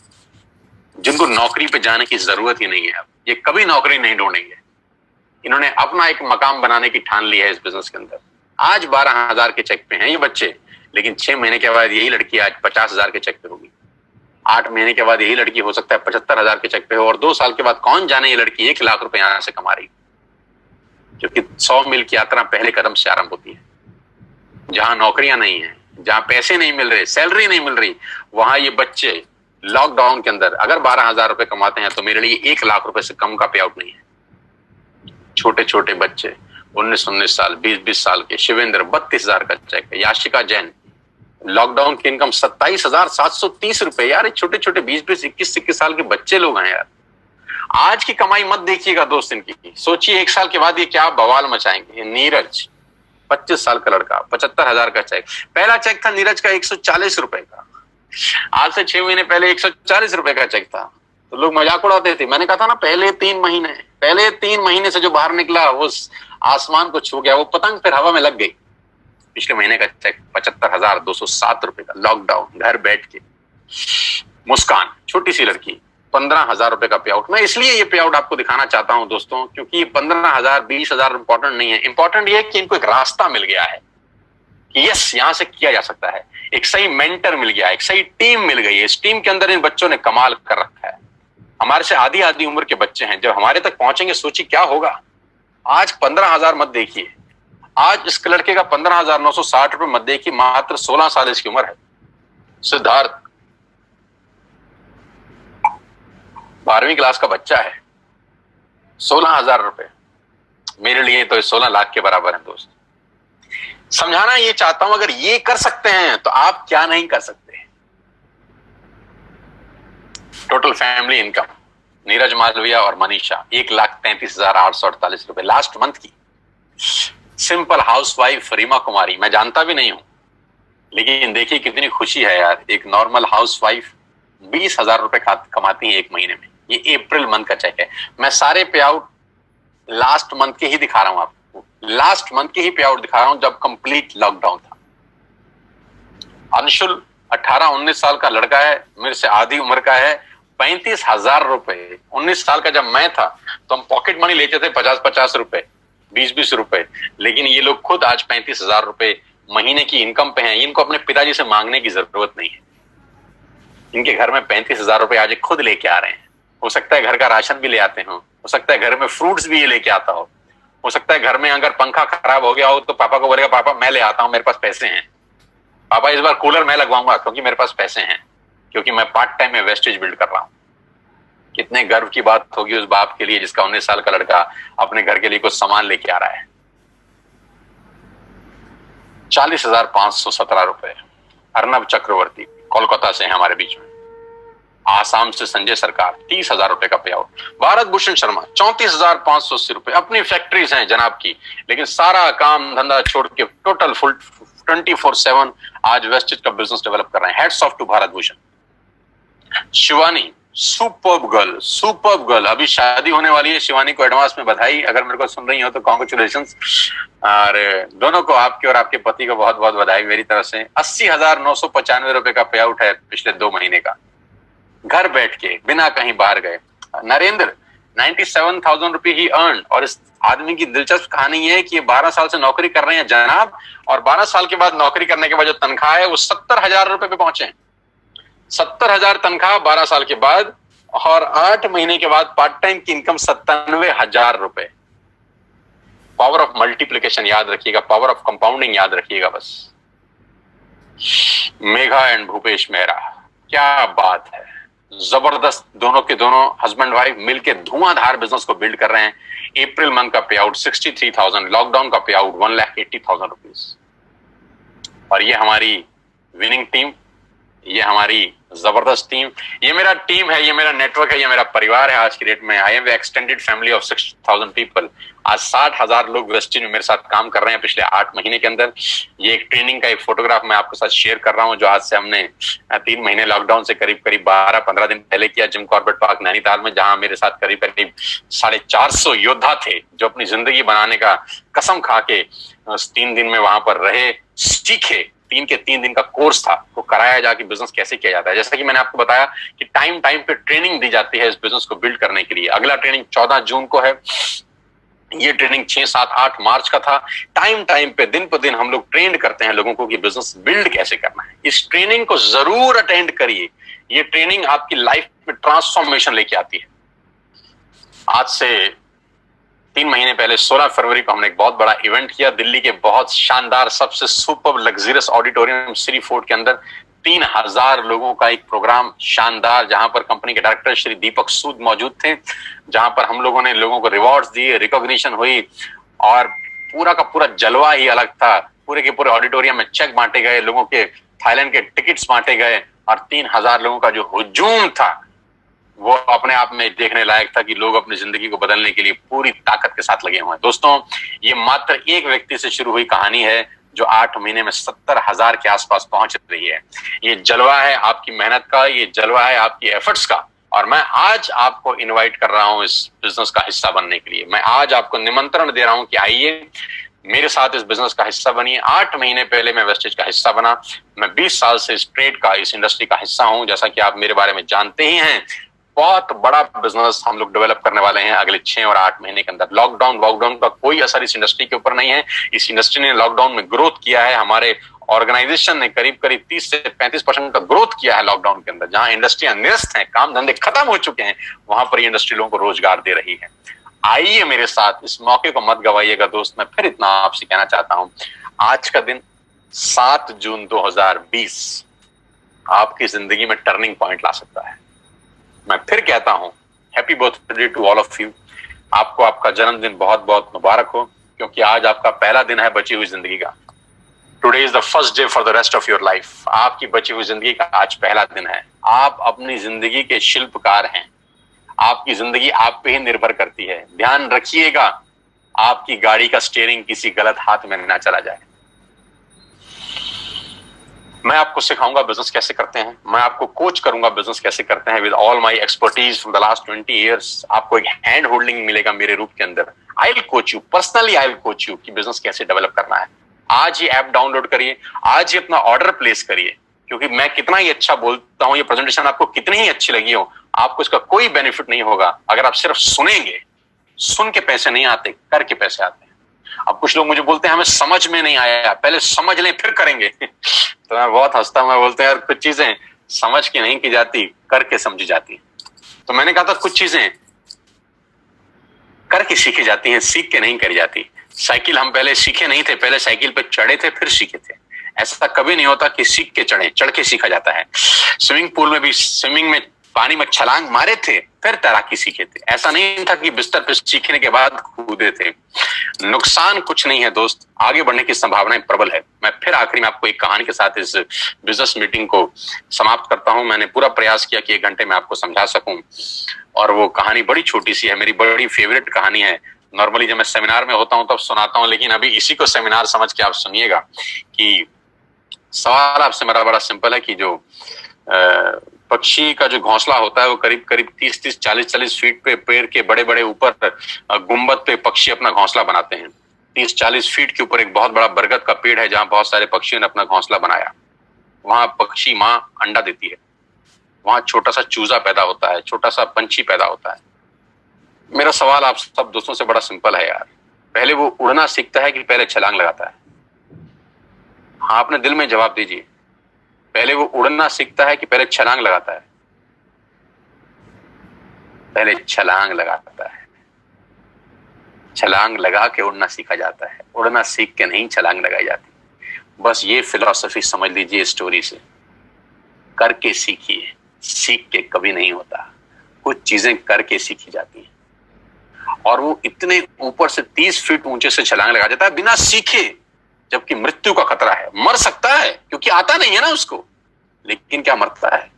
जिनको नौकरी पे जाने की जरूरत ही नहीं है। अब ये कभी नौकरी नहीं ढूंढेंगे। इन्होंने अपना एक मकाम बनाने की ठान ली है इस बिजनेस के अंदर। आज 12,000 के चेक पे हैं ये बच्चे, लेकिन 6 महीने के बाद यही लड़की आज 50,000 के चेक पे होगी। 8 महीने के बाद यही लड़की हो सकता है 75,000 के चेक पे हो, और 2 साल के बाद कौन जाने ये लड़की 1 लाख रुपए यहां से कमा रही, क्योंकि 100 मील की यात्रा पहले कदम से आरंभ होती है। जहां नौकरियां नहीं है, जहां पैसे नहीं मिल रहे, सैलरी नहीं मिल रही, वहां ये बच्चे लॉकडाउन के अंदर अगर 12,000 रुपए कमाते हैं तो मेरे लिए 1 लाख रुपए से कम का पे आउट नहीं है। छोटे छोटे बच्चे 19-19 साल, 20-20 साल के, शिवेंद्र 32,000 का चेक है, याशिका जैन लॉकडाउन की इनकम 27,730 रुपए। यार छोटे छोटे 20-20, 21-21 साल के बच्चे लोग हैं यार। आज की कमाई मत देखिएगा दोस्त इनकी, सोचिए 1 साल के बाद ये क्या बवाल मचाएंगे। नीरज 25 साल का लड़का, 75,000 का चेक। पहला चेक था नीरज का 140 रुपए का, आज से 6 महीने पहले 140 रुपए का चेक था। तो लोग मजाक उड़ाते थे। मैंने कहा था ना, पहले 3 महीने से जो बाहर निकला वो आसमान को छू गया, वो पतंग फिर हवा में लग गई। पिछले महीने का चेक 75,207 रुपए का, लॉकडाउन, घर बैठ के। मुस्कान छोटी सी लड़की 15,000 रुपए का पे आउट। मैं इसलिए ये पे आउट आपको दिखाना चाहता हूं दोस्तों, क्योंकि 15,000 20,000 इंपॉर्टेंट नहीं है। इंपॉर्टेंट ये है कि इनको एक रास्ता मिल गया है कि यस यहां से किया जा सकता है। एक सही मेंटर मिल गया, एक सही टीम मिल गई है। इस टीम के अंदर इन बच्चों ने कमाल कर रखा है। हमारे से आधी उम्र के बच्चे हैं, जब हमारे तक पहुंचेंगे सोचिए क्या होगा। आज 15,000 मत देखिए, आज इस लड़के का 15,960 रुपए मत देखिए, मात्र 16 साल इसकी उम्र है। सिद्धार्थ 12वीं क्लास का बच्चा है, 16,000 रुपए मेरे लिए तो 16 लाख के बराबर है दोस्त। समझाना ये चाहता हूं, अगर ये कर सकते हैं तो आप क्या नहीं कर सकते। Total family income Neeraj Malviya और मनीषा 1,33,848 रुपए लास्ट मंथ की। सिंपल हाउसवाइफ रीमा कुमारी, मैं जानता भी नहीं हूं, लेकिन देखिए कितनी खुशी है यार। एक नॉर्मल हाउसवाइफ 20,000 रुपए कमाती है एक महीने में। ये अप्रैल मंथ का चेक है। मैं सारे पे आउट लास्ट मंथ के ही दिखा रहा हूं आपको, लास्ट मंथ के ही पे आउट दिखा रहा हूं जब कंप्लीट लॉकडाउन था। अंशुल 18-19 साल का लड़का है, मेरे से आधी उम्र का है, 35,000 रुपए। 19 साल का जब मैं था तो हम पॉकेट मनी लेते थे 50-50 रुपए, 20-20 रुपए, लेकिन ये लोग खुद आज 35,000 रुपए महीने की इनकम पे हैं। इनको अपने पिताजी से मांगने की जरूरत नहीं है। इनके घर में 35,000 रुपए आज खुद लेके आ रहे हैं। हो सकता है घर का राशन भी ले आते हो सकता है घर में फ्रूट्स भी ये लेके आता हो सकता है घर में अगर पंखा खराब हो गया हो तो पापा को बोलेगा पापा मैं ले आता हूं, मेरे पास पैसे हैं, पापा इस बार कूलर मैं लगवाऊंगा क्योंकि मेरे पास पैसे हैं, क्योंकि मैं पार्ट टाइम में वेस्टेज बिल्ड कर रहा हूं। कितने गर्व की बात होगी उस बाप के लिए जिसका 19 साल का लड़का अपने घर के लिए कुछ सामान लेके आ रहा है। 40,517 रुपए अर्नब चक्रवर्ती कोलकाता से है हमारे बीच में। आसाम से संजय सरकार 30,000 रुपए का पे आउट। भारत भूषण शर्मा 34,580 रुपए। अपनी फैक्ट्रीज हैं जनाब की, लेकिन सारा काम धंधा छोड़ के टोटल फुल 24/7 आज वेस्टेज का बिजनेस डेवलप कर रहे हैं। Hats off to Bharat Bhushan. Shivani superb girl, अभी शादी होने वाली है। शिवानी को एडवांस में बधाई, अगर मेरे को सुन रही हो तो कांग्रेचुलेशंस। और दोनों को, आपके और आपके पति को बहुत बहुत बधाई मेरी तरफ से। 80,995 रुपए का पे आउट है पिछले 2 महीने का, घर बैठ के बिना कहीं बाहर गए। नरेंद्र 97,000 रुपए ही अर्न। और इस आदमी की दिलचस्प कहानी ये है कि ये 12 साल से नौकरी कर रहे हैं जनाब, और 12 साल के बाद नौकरी करने के बाद जो तनख्वाह है वो 70,000 रुपए पे पहुंचे। 70,000 तनख्वाह 12 साल के बाद, और 8 महीने के बाद पार्ट टाइम की इनकम 97,000 रुपए। पावर ऑफ मल्टीप्लीकेशन याद रखिएगा, पावर ऑफ कंपाउंडिंग याद रखिएगा बस। मेघा एंड भूपेश मेहरा, क्या बात है, जबरदस्त। दोनों के दोनों हस्बैंड वाइफ मिलके धुआंधार बिजनेस को बिल्ड कर रहे हैं। अप्रैल मंथ का पे आउट 63,000, लॉकडाउन का पे आउट 1,80,000 रुपीज। और ये हमारी विनिंग टीम, ये हमारी जबरदस्त टीम, ये मेरा टीम है, ये मेरा नेटवर्क है, ये मेरा परिवार है आज की डेट में। I am extended family of 6,000 people. आज 60,000 लोग वेस्टेज में मेरे साथ काम कर रहे हैं पिछले 8 महीने के अंदर। ये एक ट्रेनिंग का एक फोटोग्राफ मैं आपके साथ शेयर कर रहा हूं, जो आज से हमने 3 महीने लॉकडाउन से करीब 12-15 दिन पहले किया जिम कॉर्बेट पार्क नैनीताल में, जहां मेरे साथ करीब 450 योद्धा थे जो अपनी जिंदगी बनाने का कसम खा के 3 दिन में वहां पर रहे, सीखे। 3 दिन का कोर्स था, वो कराया जाके बिजनेस कैसे किया जाता है। जैसा कि मैंने आपको बताया कि टाइम पे ट्रेनिंग दी जाती है इस बिजनेस को बिल्ड करने के लिए। अगला ट्रेनिंग 14 जून को है, ये ट्रेनिंग 6, 7, 8 मार्च का था। टाइम पे दिन पर दिन हम लोग ट्रेंड करते हैं लोगों को कि बिजनेस बिल्ड कैसे करना है। इस ट्रेनिंग को जरूर अटेंड करिए, ये ट्रेनिंग आपकी लाइफ में ट्रांसफॉर्मेशन लेके आती है। आज से 3 महीने पहले 16 फरवरी को हमने एक बहुत बड़ा इवेंट किया दिल्ली के बहुत शानदार सबसे super luxurious auditorium Shri fort के अंदर। 3,000 लोगों का एक प्रोग्राम शानदार, जहां पर कंपनी के डायरेक्टर श्री दीपक सूद मौजूद थे, जहां पर हम लोगों ने लोगों को रिवॉर्ड्स दिए, रिकॉग्निशन हुई, और पूरा का पूरा जलवा ही अलग था। पूरे के पूरे ऑडिटोरियम में चेक बांटे गए, लोगों के थाईलैंड के टिकट्स बांटे गए, और 3,000 लोगों का जो हुजूम था वो अपने आप में देखने लायक था कि लोग अपनी जिंदगी को बदलने के लिए पूरी ताकत के साथ लगे हुए हैं। दोस्तों, ये मात्र एक व्यक्ति से शुरू हुई कहानी है जो 8 महीने में 70,000 के आसपास पहुंच रही है। ये जलवा है आपकी मेहनत का, ये जलवा है आपकी एफर्ट्स का, और मैं आज आपको इनवाइट कर रहा हूं इस बिजनेस का हिस्सा बनने के लिए। मैं आज आपको निमंत्रण दे रहा हूं कि आइए मेरे साथ इस बिजनेस का हिस्सा बनिए। 8 महीने पहले मैं वेस्टेज का हिस्सा बना। मैं 20 साल से इस ट्रेड का, इस इंडस्ट्री का हिस्सा हूं। जैसा कि आप मेरे बारे में जानते ही हैं, बहुत बड़ा बिजनेस हम लोग डेवलप करने वाले हैं अगले 6 और 8 महीने के अंदर। लॉकडाउन का कोई असर इस इंडस्ट्री के ऊपर नहीं है। इस इंडस्ट्री ने लॉकडाउन में ग्रोथ किया है। हमारे ऑर्गेनाइजेशन ने करीब 30 से 35% का ग्रोथ किया है लॉकडाउन के अंदर। जहां इंडस्ट्रियां निरस्त हैं, काम धंधे खत्म हो चुके हैं, वहां पर ये इंडस्ट्री लोगों को रोजगार दे रही है। आइए मेरे साथ, इस मौके को मत गवाइएगा दोस्त। मैं फिर इतना आपसे कहना चाहता हूं, आज का दिन 7 जून 2020, आपकी जिंदगी में टर्निंग पॉइंट ला सकता है। मैं फिर कहता हूं, happy birthday to all of you. आपको आपका जन्मदिन बहुत बहुत मुबारक हो, क्योंकि आज आपका पहला दिन है बची हुई जिंदगी का। Today is the first day for the rest of your life. आपकी बची हुई जिंदगी का आज पहला दिन है। आप अपनी जिंदगी के शिल्पकार हैं। आपकी जिंदगी आप पे ही निर्भर करती है। ध्यान रखिएगा, आपकी गाड़ी का स्टीयरिंग किसी गलत हाथ में ना चला जाए। मैं आपको सिखाऊंगा बिजनेस कैसे करते हैं, मैं आपको कोच करूंगा बिजनेस कैसे करते हैं with all my expertise from the last 20 years. आपको एक हैंड होल्डिंग मिलेगा मेरे रूप के अंदर। I will coach you personally, I will coach you कि बिजनेस कैसे डेवलप करना है। आज ही ऐप डाउनलोड करिए, आज ही अपना ऑर्डर प्लेस करिए, क्योंकि मैं कितना ही अच्छा बोलता हूं, ये प्रेजेंटेशन आपको कितनी ही अच्छी लगी हो, आपको इसका कोई बेनिफिट नहीं होगा अगर आप सिर्फ सुनेंगे। सुन के पैसे नहीं आते, करके पैसे आते हैं। अब कुछ लोग मुझे बोलते हैं हमें समझ में नहीं आया, पहले समझ लें फिर करेंगे। तो मैं बहुत हंसता हूं, मैं बोलते हैं यार कुछ चीजें समझ के नहीं की जाती, करके समझी जाती। तो मैंने कहा था कुछ चीजें करके सीखी जाती हैं, सीख के नहीं करी जाती। साइकिल हम पहले सीखे नहीं थे, पहले साइकिल पे चढ़े थे फिर सीखे थे। ऐसा कभी नहीं होता कि सीख के चढ़े, चढ़ के सीखा जाता है। स्विमिंग पूल में भी स्विमिंग में पानी में छलांग मारे थे फिर तैराकी सीखे थे। ऐसा नहीं था कि बिस्तर पे सीखने के बाद कूदे थे। नुकसान कुछ नहीं है दोस्त, आगे बढ़ने की संभावनाएं प्रबल है। मैं फिर आखिरी में आपको एक कहानी के साथ इस बिजनेस मीटिंग को समाप्त करता हूं। मैंने पूरा प्रयास किया कि 1 घंटे में आपको समझा सकूं, और वो कहानी बड़ी छोटी सी है, मेरी बड़ी फेवरेट कहानी है। नॉर्मली जब मैं सेमिनार में होता हूं तब सुनाता हूं, लेकिन अभी इसी को सेमिनार समझ के आप सुनिएगा। कि सवाल आपसे मेरा बड़ा सिंपल है कि जो पक्षी का जो घोंसला होता है वो करीब करीब 30-30, 40-40 फीट पे पेड़ के बड़े बड़े ऊपर गुंबद पे पक्षी अपना घोंसला बनाते हैं। 30-40 फीट के ऊपर एक बहुत बड़ा बरगद का पेड़ है जहां बहुत सारे पक्षियों ने अपना घोंसला बनाया। वहां पक्षी माँ अंडा देती है, वहां छोटा सा चूजा पैदा होता है, छोटा सा पंछी पैदा होता है। मेरा सवाल आप सब दोस्तों से बड़ा सिंपल है यार, पहले वो उड़ना सीखता है कि पहले छलांग लगाता है? हाँ, अपने दिल में जवाब दीजिए। पहले वो उड़ना सीखता है कि पहले छलांग लगाता है? पहले छलांग लगाता है। छलांग लगा के उड़ना सीखा जाता है, उड़ना सीख के नहीं छलांग लगाई जाती। बस ये फिलॉसफी समझ लीजिए स्टोरी से। करके सीखिए, सीख के कभी नहीं होता। कुछ चीजें करके सीखी जाती हैं। और वो इतने ऊपर से 30 फीट ऊंचे से छलांग लगा जाता है बिना सीखे, जबकि मृत्यु का खतरा है। मर सकता है क्योंकि आता नहीं है ना उसको, लेकिन क्या मरता है?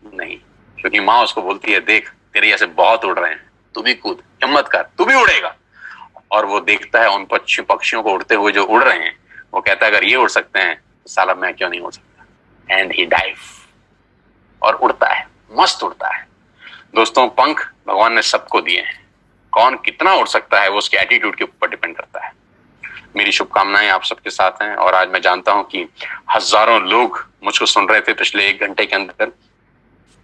नहीं, क्योंकि माँ उसको बोलती है देख तेरे जैसे बहुत उड़ रहे हैं, तू भी कूद, हिम्मत कर, तू भी उड़ेगा। और वो देखता है उन पक्षियों को उड़ते हुए जो उड़ रहे हैं, वो कहता है अगर ये उड़ सकते हैं तो साला मैं क्यों नहीं उड़ सकता। एंड ही डाइव, और उड़ता है, मस्त उड़ता है। दोस्तों, पंख भगवान ने सबको दिए हैं, कौन कितना उड़ सकता है वो उसके एटीट्यूड के ऊपर डिपेंड करता है। मेरी शुभकामनाएं आप सबके साथ हैं। और आज मैं जानता हूं कि हजारों लोग मुझको सुन रहे थे पिछले 1 घंटे के अंदर।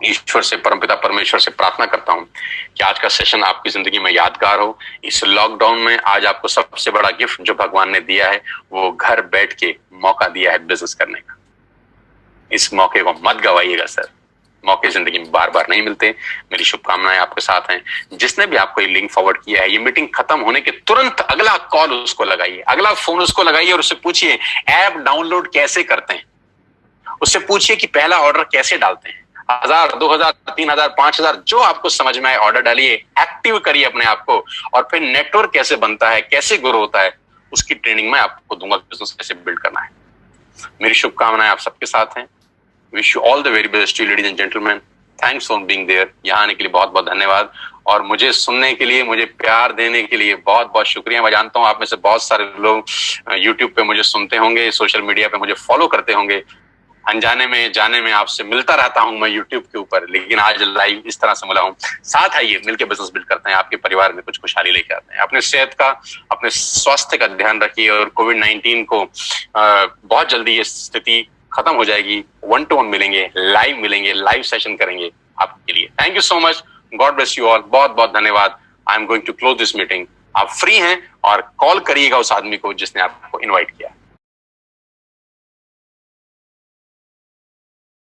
ईश्वर से, परमपिता परमेश्वर से प्रार्थना करता हूं कि आज का सेशन आपकी जिंदगी में यादगार हो। इस लॉकडाउन में आज आपको सबसे बड़ा गिफ्ट जो भगवान ने दिया है वो घर बैठ के मौका दिया है बिजनेस करने का। इस मौके को मत गवाइएगा सर, मौके जिंदगी में बार बार नहीं मिलते। मेरी शुभकामनाएं आपके साथ हैं। जिसने भी आपको ये लिंक फॉरवर्ड किया है, ये मीटिंग खत्म होने के तुरंत अगला कॉल उसको लगाइए, अगला फोन उसको लगाइए और उससे पूछिए ऐप डाउनलोड कैसे करते हैं। उससे पूछिए कि पहला ऑर्डर कैसे डालते हैं। 1000, 2000, 3000, 5000 जो आपको समझ में आए ऑर्डर डालिए, एक्टिव करिए अपने आप को, और फिर नेटवर्क कैसे बनता है, कैसे ग्रो होता है, उसकी ट्रेनिंग में आपको दूंगा, बिजनेस कैसे बिल्ड करना है। मेरी शुभकामनाएं आप सबके साथ हैं। Wish you all the very best ladies and gentleman. Thanks for being there. यहाँ आने के लिए बहुत बहुत धन्यवाद, और मुझे सुनने के लिए, मुझे प्यार देने के लिए बहुत बहुत शुक्रिया। मैं जानता हूँ आप में से बहुत सारे लोग यूट्यूब पे मुझे सुनते होंगे, सोशल मीडिया पे मुझे फॉलो करते होंगे। अनजाने में जाने में आपसे मिलता रहता हूं मैं यूट्यूब के ऊपर, लेकिन आज लाइव इस तरह से मिला हूं। साथ आइए मिलकर बिजनेस बिल्ड करते हैं, आपके परिवार में कुछ खुशहाली लेके आते हैं। अपने सेहत का, अपने स्वास्थ्य का ध्यान रखिए, और कोविड-19 को बहुत जल्दी ये स्थिति खत्म हो जाएगी। 1-to-1 मिलेंगे, लाइव सेशन करेंगे आपके लिए। Thank you so much, God bless you all. बहुत बहुत धन्यवाद। I am going to close this meeting. आप फ्री हैं और कॉल करिएगा उस आदमी को जिसने आपको इन्वाइट किया।